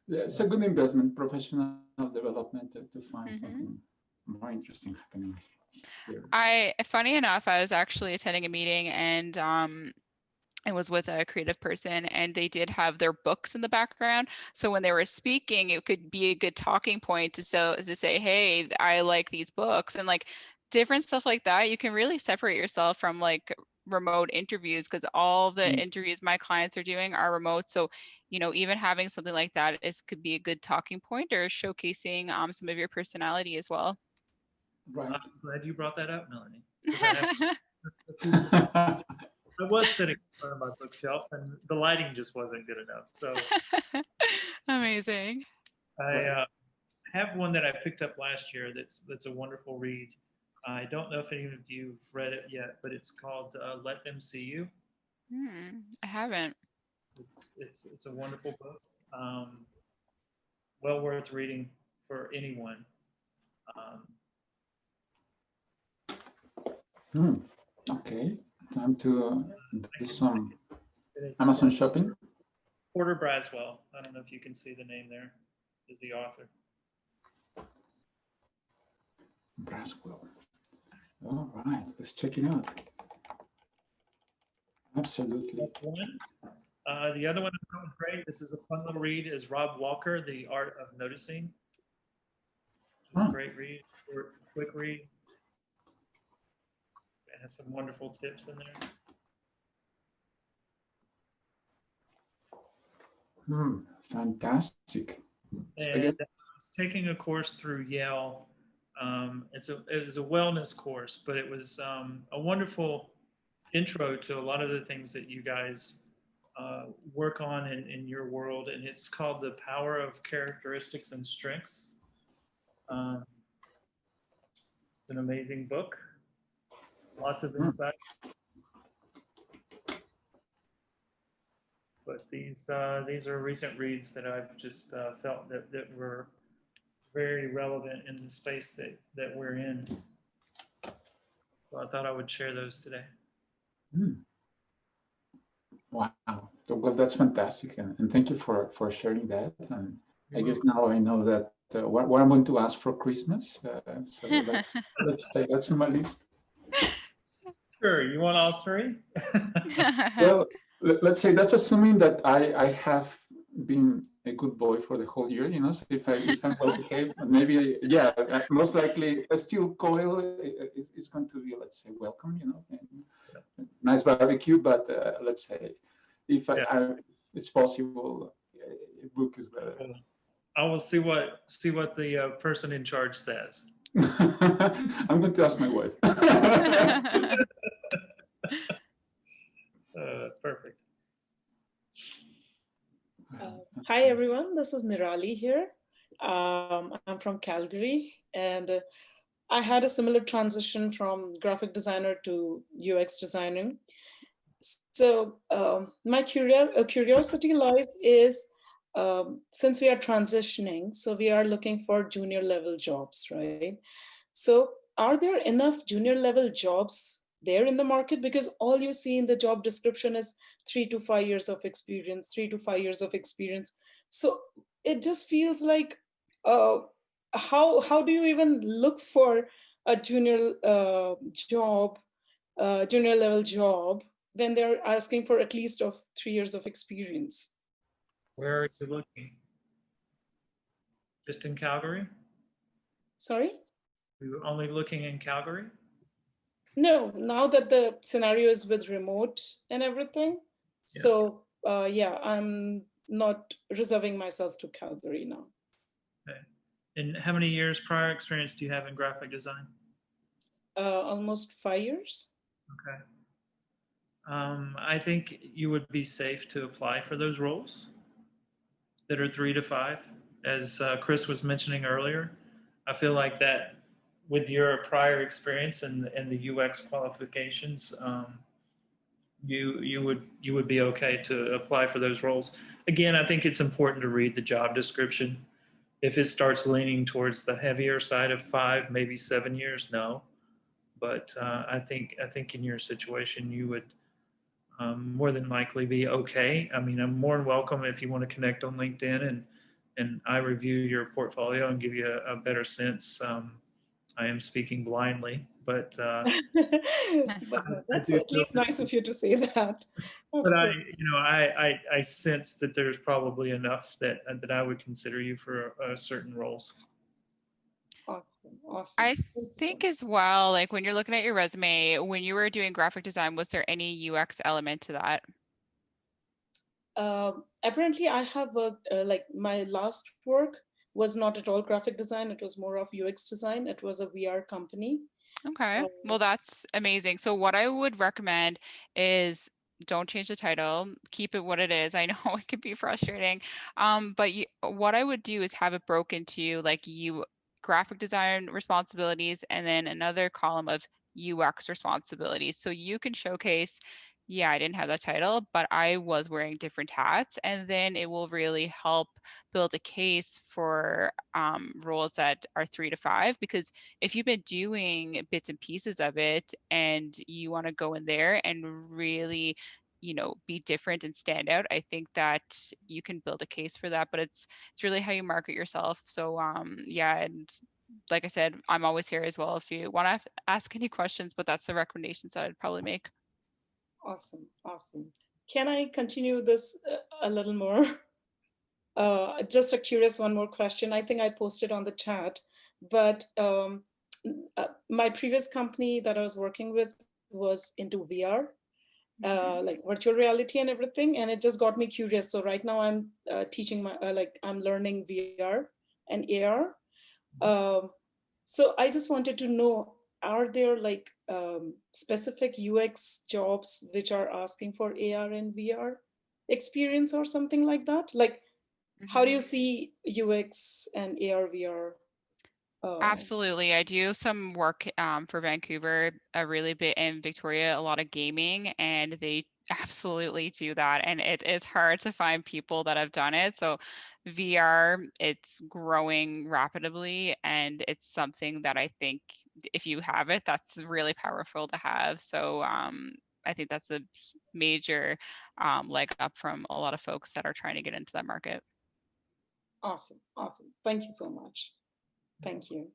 Yeah, it's a good investment, professional development to find something more interesting happening here. Funny enough, I was actually attending a meeting, and I was with a creative person, and they did have their books in the background. So when they were speaking, it could be a good talking point to say, hey, I like these books, and like different stuff like that. You can really separate yourself from like remote interviews, because all the interviews my clients are doing are remote. So, even having something like that could be a good talking point, or showcasing some of your personality as well. Right. I'm glad you brought that up, Melanie. I was sitting in front of my bookshelf, and the lighting just wasn't good enough. So amazing. I have one that I picked up last year. That's a wonderful read. I don't know if any of you've read it yet, but it's called "Let Them See You." I haven't. It's a wonderful book. Well worth reading for anyone. Okay, time to do some Amazon shopping. Porter Braswell. I don't know if you can see the name there. Is the author. Braswell. All right, let's check it out. Absolutely. That's one. The other one I thought was great. This is a fun little read. Is Rob Walker, The Art of Noticing. It's a great read, quick read. It has some wonderful tips in there. Fantastic. And I was taking a course through Yale. It was a wellness course, but it was a wonderful intro to a lot of the things that you guys work on in your world. And it's called The Power of Characteristics and Strengths. It's an amazing book. Lots of insight. But these are recent reads that I've just felt that were very relevant in the space that we're in. So I thought I would share those today. Wow. Well, that's fantastic. And thank you for sharing that. And I guess now I know that what I'm going to ask for Christmas. So let's say that's on my list. Sure. You want all three? Well, let's say that's assuming that I have been a good boy for the whole year, you know. So if I'm well behaved, maybe most likely a steel coil is going to be, let's say, welcome, you know, and nice barbecue. But let's say if it's possible, a book is better. I will see what the person in charge says. I'm going to ask my wife. Perfect. Hi, everyone. This is Nirali here. I'm from Calgary, and I had a similar transition from graphic designer to UX designing. So my curiosity lies is, since we are transitioning, so we are looking for junior level jobs, right? So are there enough junior level jobs there in the market? Because all you see in the job description is 3 to 5 years of experience, 3 to 5 years of experience. So it just feels like, how do you even look for a junior job, junior level job, when they're asking for at least of 3 years of experience? Where are you looking? Just in Calgary? Sorry? You're only looking in Calgary? No, now that the scenario is with remote and everything. Yeah. So I'm not reserving myself to Calgary now. Okay. And how many years prior experience do you have in graphic design? Almost 5 years. Okay. I think you would be safe to apply for those roles that are 3 to 5. As Chris was mentioning earlier, I feel like that with your prior experience and the UX qualifications, you would be okay to apply for those roles. Again, I think it's important to read the job description. If it starts leaning towards the heavier side of 5, maybe 7 years, no. But I think in your situation, you would more than likely be okay. I mean, I'm more than welcome if you want to connect on LinkedIn and I review your portfolio and give you a better sense. I am speaking blindly, but that's at least nice of you to say that. But I sense that there's probably enough that I would consider you for certain roles. Awesome. I think as well, like when you're looking at your resume, when you were doing graphic design, was there any UX element to that? Apparently, I have worked, like my last work was not at all graphic design. It was more of UX design. It was a VR company. Okay, well, that's amazing. So what I would recommend is don't change the title, keep it what it is. I know it can be frustrating, but what I would do is have it broken to like graphic design responsibilities and then another column of UX responsibilities. So you can showcase, yeah, I didn't have that title, but I was wearing different hats, and then it will really help build a case for roles that are 3 to 5, because if you've been doing bits and pieces of it and you want to go in there and really be different and stand out, I think that you can build a case for that, but it's really how you market yourself. So yeah, and like I said, I'm always here as well if you want to ask any questions, but that's the recommendations that I'd probably make. Awesome. Can I continue this a little more? Just a curious one more question. I think I posted on the chat, but my previous company that I was working with was into VR, like virtual reality and everything, and it just got me curious. So right now I'm teaching I'm learning VR and AR. So I just wanted to know, are there like specific UX jobs which are asking for AR and VR experience or something like that? Like, how do you see UX and AR, VR Absolutely. I do some work for Vancouver, a really big, in Victoria, a lot of gaming, and they absolutely do that. And it's hard to find people that have done it. So VR, it's growing rapidly, and it's something that I think if you have it, that's really powerful to have. So I think that's a major leg up from a lot of folks that are trying to get into that market. Awesome. Awesome. Thank you so much. Thank you.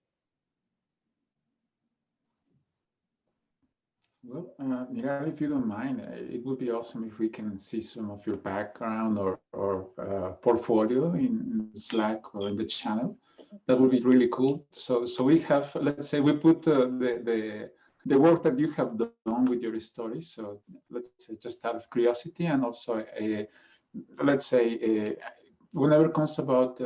Well, Nirali, if you don't mind, it would be awesome if we can see some of your background or portfolio in Slack or in the channel. That would be really cool. So we have, let's say, we put the work that you have done with your story. So let's say, just out of curiosity, and also, let's say, whenever it comes about,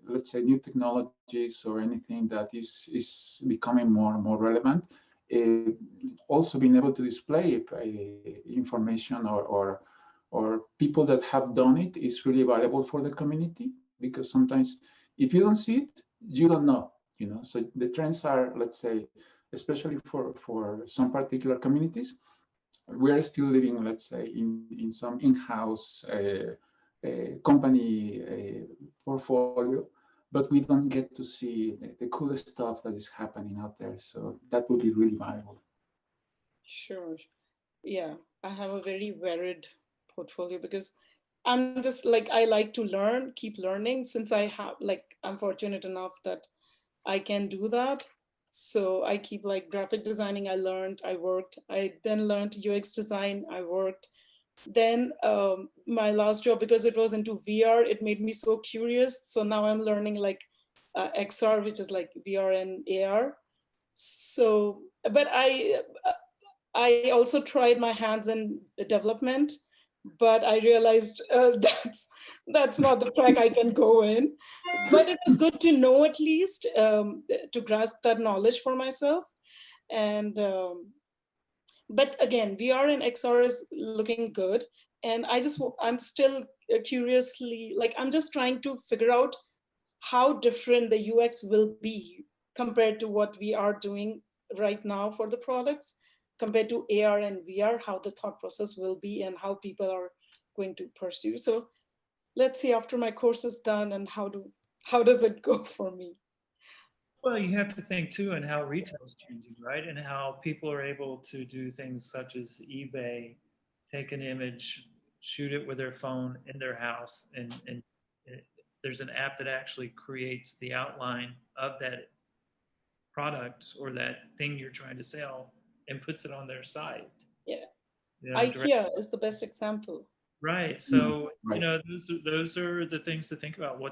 let's say, new technologies or anything that is becoming more and more relevant. Also being able to display information or people that have done it is really valuable for the community, because sometimes if you don't see it, you don't know, so the trends are, let's say, especially for some particular communities, we are still living, let's say, in some in-house company portfolio, but we don't get to see the coolest stuff that is happening out there. So that would be really valuable. Sure. Yeah, I have a very varied portfolio because I'm just like, I like to learn, keep learning, since I have, like, I'm fortunate enough that I can do that. So I keep like graphic designing, I learned, I worked, I then learned UX design, I worked. Then my last job, because it was into VR, it made me so curious. So now I'm learning like XR, which is like VR and AR. So, but I also tried my hands in development, but I realized that's not the track I can go in. But it was good to know, at least to grasp that knowledge for myself. And but again, VR and XR is looking good. And I'm still curiously, like, I'm just trying to figure out how different the UX will be compared to what we are doing right now for the products, compared to AR and VR, how the thought process will be and how people are going to pursue. So let's see after my course is done, and how does it go for me? Well, you have to think too, and how retail is changing, right? And how people are able to do things such as eBay, take an image, shoot it with their phone in their house, and there's an app that actually creates the outline of that product or that thing you're trying to sell and puts it on their site. Yeah, IKEA is the best example. Right. So those are the things to think about.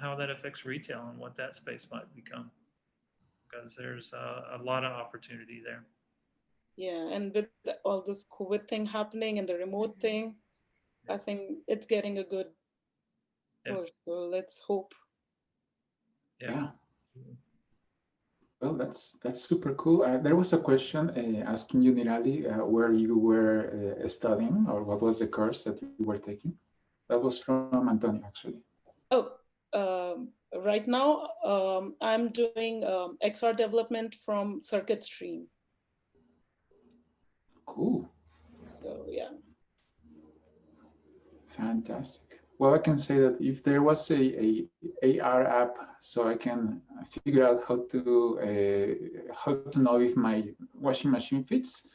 How that affects retail and what that space might become. Because there's a lot of opportunity there. Yeah, and with all this COVID thing happening and the remote thing, I think it's getting a good push. So let's hope. Yeah. Well, that's super cool. There was a question asking you, Nirali, where you were studying, or what was the course that you were taking. That was from Antonio, actually. Oh, right now I'm doing XR development from Circuit Stream. Cool. So yeah. Fantastic. Well, I can say that if there was a AR app, so I can figure out how to know if my washing machine fits,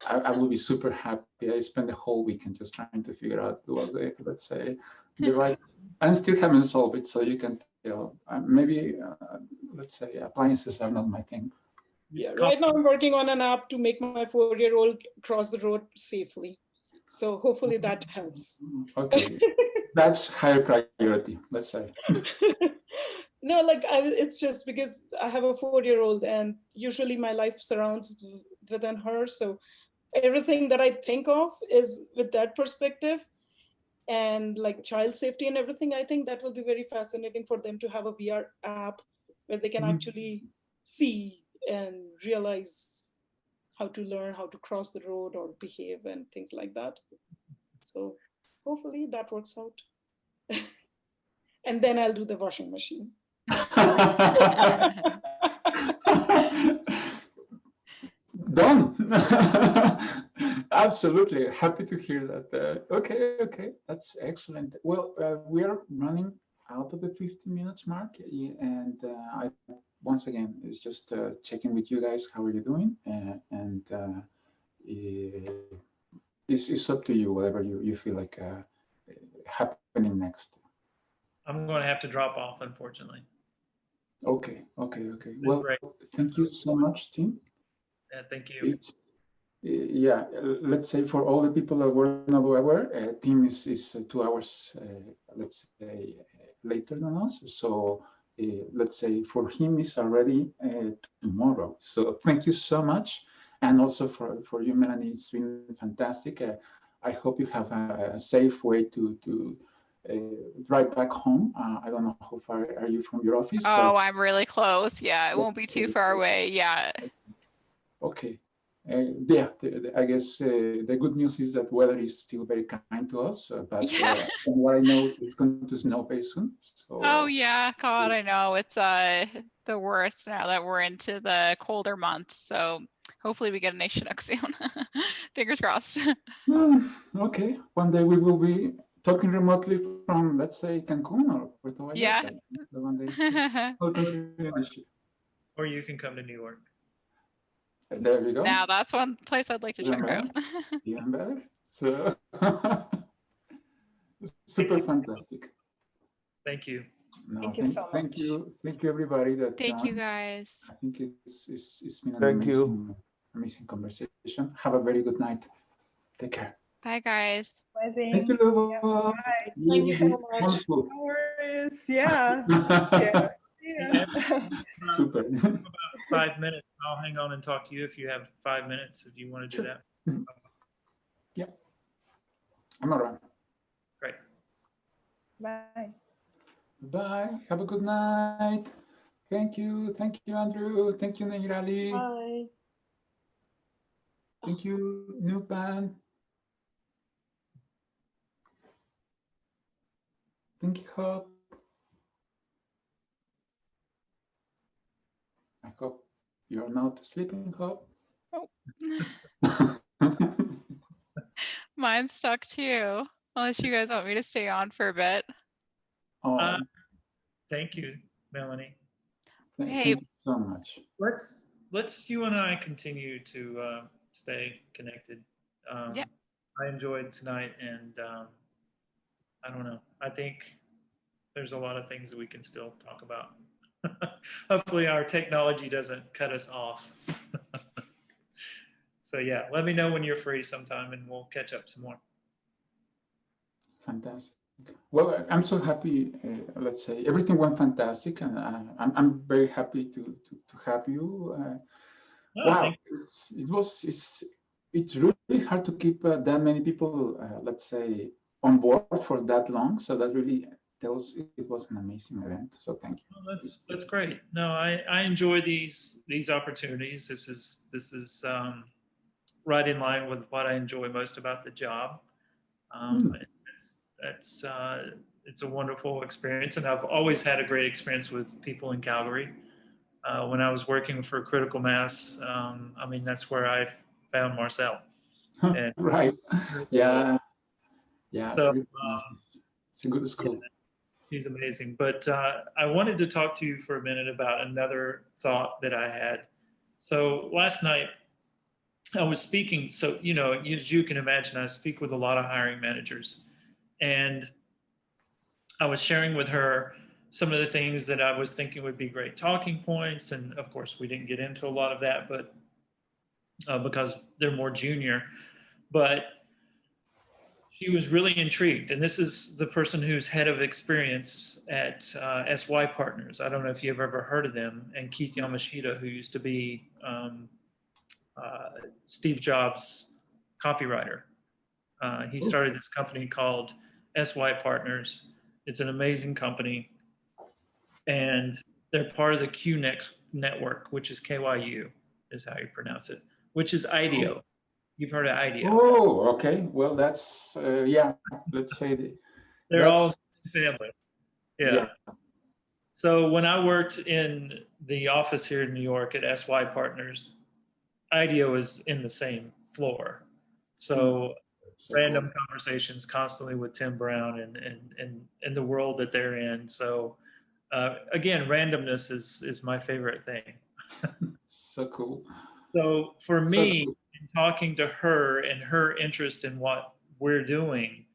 I would be super happy. I spent the whole weekend just trying to figure out was let's say the right. I still haven't solved it, so you can tell. Maybe let's say appliances are not my thing. Yeah, right now I'm working on an app to make my 4-year-old cross the road safely. So hopefully that helps. Okay, that's higher priority, let's say. No, like it's just because I have a 4-year-old, and usually my life surrounds within her. So everything that I think of is with that perspective, and like child safety and everything. I think that will be very fascinating for them to have a VR app where they can actually see and realize how to learn how to cross the road or behave and things like that. So hopefully that works out. And then I'll do the washing machine. Absolutely, happy to hear that. Okay, that's excellent. Well, we are running out of the 50 minutes mark, and I once again it's just checking with you guys. How are you doing? And it's up to you. Whatever you feel like happening next. I'm going to have to drop off, unfortunately. Okay. Well, great. Thank you so much, Tim. Yeah, thank you. It's yeah. Let's say for all the people that were not aware, Tim is 2 hours, let's say, later than us. So let's say for him it's already tomorrow. So thank you so much, and also for you, Melanie. It's been fantastic. I hope you have a safe way to drive back home. I don't know how far are you from your office. Oh, but I'm really close. Yeah, it won't be too far away. Yeah. Okay. Yeah, I guess the good news is that weather is still very kind to us, but Yeah. from what I know, it's going to snow very soon. So, Oh yeah, God, I know. It's the worst now that we're into the colder months. So hopefully we get a nice Chinook soon. Fingers crossed. Okay, one day we will be talking remotely from, let's say, Cancun or Puerto Vallarta. Yeah. One day. Or you can come to New York. There we go. Now that's one place I'd like to check out. Even better. So super fantastic. Thank you. No, thank you so much. Thank you, everybody. Thank you, guys. I think it's been an amazing conversation. Have a very good night. Take care. Bye, guys. Amazing. Thank you, Lubo. Yeah, bye. Thank you so much. Wonderful. No worries. Yeah. Yeah. Super. About 5 minutes. I'll hang on and talk to you if you have 5 minutes, if you want to do that. Yeah. I'm around. Great. Bye. Bye. Have a good night. Thank you. Thank you, Andrew. Thank you, Neirali. Bye. Thank you, Nupan. Thank you, Hope. I hope you're not sleeping, Hope. Oh. Mine's stuck too. Unless you guys want me to stay on for a bit. Thank you, Melanie. Thank you so much. Let's you and I continue to stay connected. Yeah. I enjoyed tonight, and I don't know. I think there's a lot of things that we can still talk about. Hopefully our technology doesn't cut us off. So yeah, let me know when you're free sometime and we'll catch up some more. Fantastic. Well, I'm so happy. Let's say everything went fantastic, and I'm very happy to have you. Wow, it's really hard to keep that many people, let's say, on board for that long. So that really tells it was an amazing event. So thank you. Well, that's great. No, I enjoy these opportunities. This is right in line with what I enjoy most about the job. It's a wonderful experience, and I've always had a great experience with people in Calgary. When I was working for Critical Mass, I mean, that's where I found Marcel. And, right. Yeah. So, it's a good school. Yeah, he's amazing. But I wanted to talk to you for a minute about another thought that I had. So last night I was speaking. So, you know, as you can imagine, I speak with a lot of hiring managers. And I was sharing with her some of the things that I was thinking would be great talking points. And of course, we didn't get into a lot of that, but because they're more junior. But she was really intrigued. And this is the person who's head of experience at SY Partners. I don't know if you've ever heard of them. And Keith Yamashita, who used to be Steve Jobs' copywriter. He started this company called SY Partners. It's an amazing company. And they're part of the QNext network, which is KYU, is how you pronounce it, which is IDEO. You've heard of IDEO. Oh, okay. Well, that's, yeah, let's say. They're all family. Yeah. So when I worked in the office here in New York at SY Partners, IDEO is in the same floor. So random conversations constantly with Tim Brown and the world that they're in. So again, randomness is my favorite thing. So cool. So for So me, cool. in talking to her and her interest in what we're doing,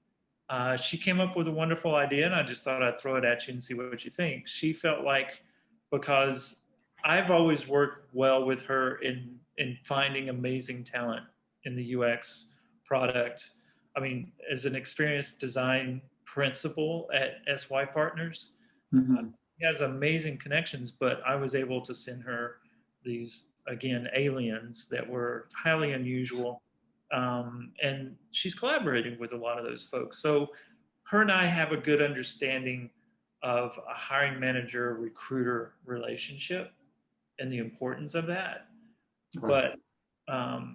she came up with a wonderful idea, and I just thought I'd throw it at you and see what you think. She felt like, because I've always worked well with her in finding amazing talent in the UX product. I mean, as an experienced design principal at SY Partners, he has amazing connections, but I was able to send her these, again, aliens that were highly unusual. And she's collaborating with a lot of those folks. So her and I have a good understanding of a hiring manager recruiter relationship and the importance of that. Right. But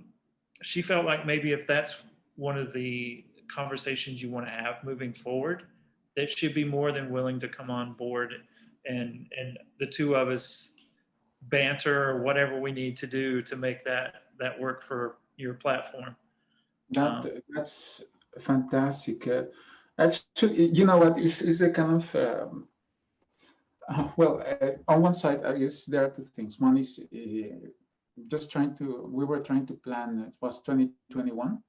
she felt like maybe if that's one of the conversations you want to have moving forward, that she'd be more than willing to come on board and the two of us banter or whatever we need to do to make that work for your platform. That's fantastic. Actually, you know what? It's a kind of on one side, I guess there are two things. One is just we were trying to plan. It was 2021.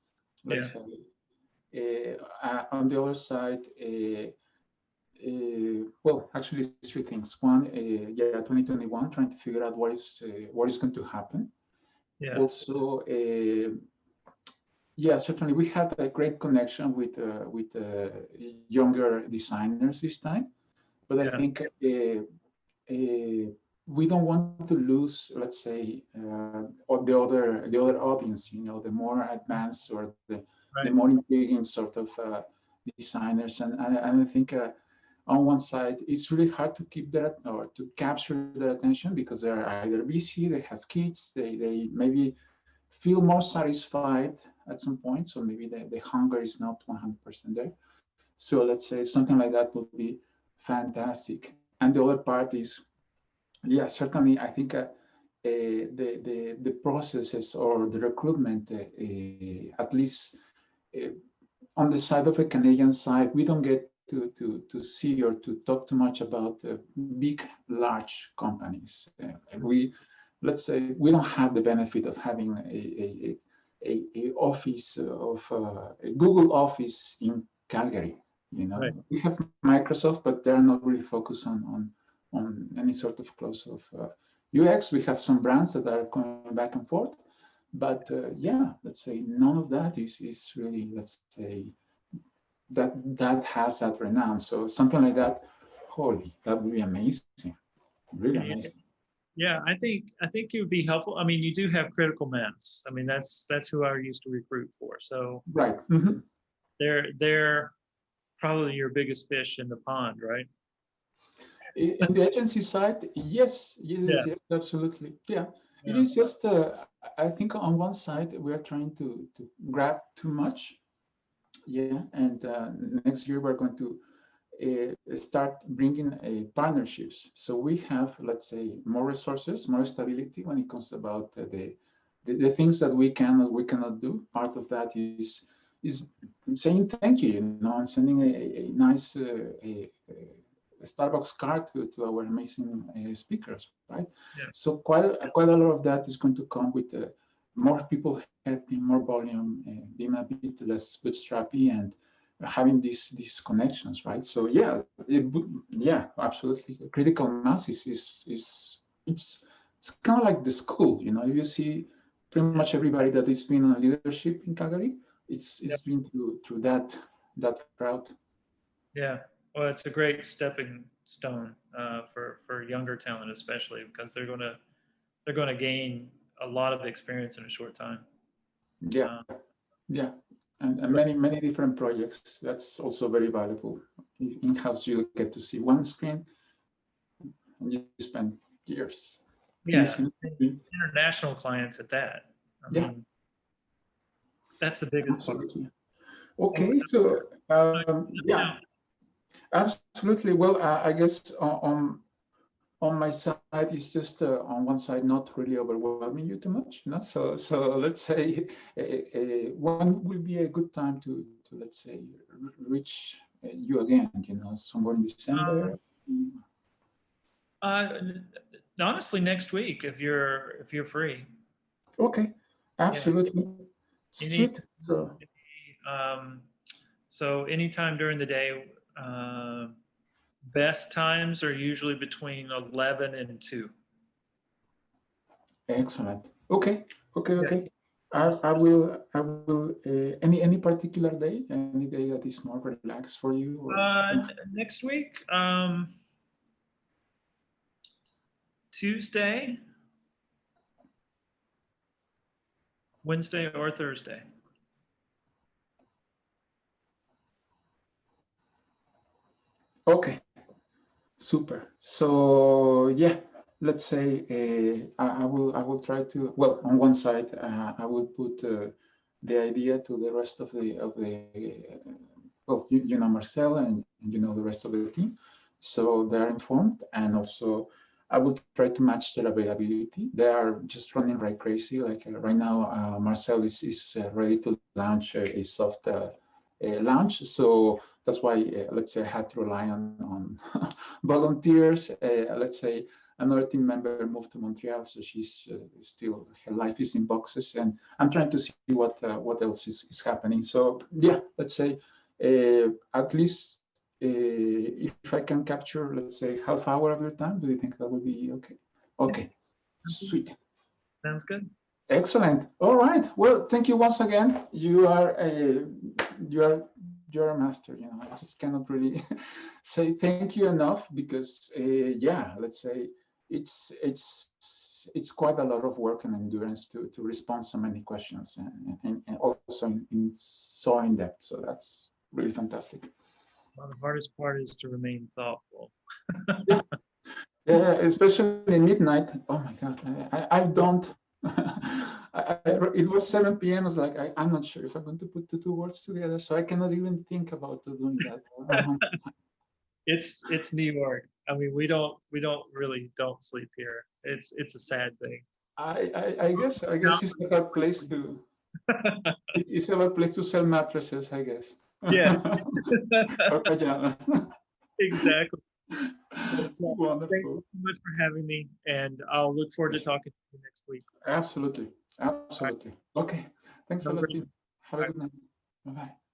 Let's say. On the other side, well, actually, it's three things. One, 2021, trying to figure out what is going to happen. Yeah. Also, certainly we had a great connection with younger designers this time, but I think we don't want to lose, let's say, the other audience. You know, the more advanced or the more intriguing sort of designers, and I think. On one side, it's really hard to keep that or to capture their attention because they're either busy, they have kids, they maybe feel more satisfied at some point. So maybe the hunger is not 100% there. So let's say something like that would be fantastic. And the other part is, certainly I think the processes or the recruitment, at least on the side of a Canadian side, we don't get to see or to talk too much about big, large companies. Let's say we don't have the benefit of having a office of a Google office in Calgary. You know, we have Microsoft, but they're not really focused on any sort of close of UX. We have some brands that are going back and forth, but let's say none of that is really, let's say, that has that renown. So something like that, that would be amazing, really amazing. Yeah, I think it would be helpful. I mean, you do have critical mass. I mean, that's who I used to recruit for. So they're probably your biggest fish in the pond, right? In the agency side, yes, absolutely. Yeah, it is just. I think on one side we are trying to grab too much. Yeah, and next year we're going to start bringing partnerships. So we have, let's say, more resources, more stability when it comes about the things that we can or we cannot do. Part of that is saying thank you, and sending a nice Starbucks card to our amazing speakers, right? Yeah. So quite a lot of that is going to come with more people helping, more volume, being a bit less bootstrappy, and having these connections, right? So absolutely. Critical mass is it's kind of like the school, you know. You see pretty much everybody that is been on leadership in Calgary, it's been through that route. Yeah, well, it's a great stepping stone for younger talent, especially because they're going to gain a lot of experience in a short time. And many different projects. That's also very valuable. In-house, you get to see one screen, and you spend years. Yeah, international clients at that. I mean, that's the biggest part. Okay, so absolutely. Well, I guess on my side, is just on one side not really overwhelming you too much, you know. So let's say when will be a good time to let's say reach you again, you know, somewhere in December. Honestly, next week if you're free. Okay, absolutely. Yeah. Sweet. So anytime during the day. Best times are usually between 11 and 2. Excellent. Okay. I will any particular day, any day that is more relaxed for you? Or... Next week, Tuesday, Wednesday, or Thursday. Okay. Super. So yeah, let's say I will try to, well, on one side I will put the idea to the rest of the well, you know Marcel and you know the rest of the team, so they are informed, and also I will try to match their availability. They are just running like crazy. Like right now, Marcel is ready to launch a soft launch, so that's why let's say I had to rely on volunteers. Let's say another team member moved to Montreal, so she's still, her life is in boxes, and I'm trying to see what else is happening. So yeah, let's say at least if I can capture, let's say, half hour of your time, do you think that would be okay? Okay, sweet. Sounds good. Excellent. All right. Well, thank you once again. You are a master. You know, I just cannot really say thank you enough, because yeah, let's say it's quite a lot of work and endurance to respond so many questions, and also in so in depth. So that's really fantastic. Well, the hardest part is to remain thoughtful. Yeah, especially in midnight. Oh my God, I don't. It was 7 p.m. I was like, I'm not sure if I'm going to put the two words together, so I cannot even think about doing that. It's New York. I mean, we don't really don't sleep here. It's a sad thing. I guess it's a bad place to. It's a bad place to sell mattresses, I guess. Yes. Or pajamas. Exactly. Wonderful. Thank you so much for having me, and I'll look forward to talking to you next week. Absolutely. Okay. Thanks a lot, team. Have a good night. Bye-bye.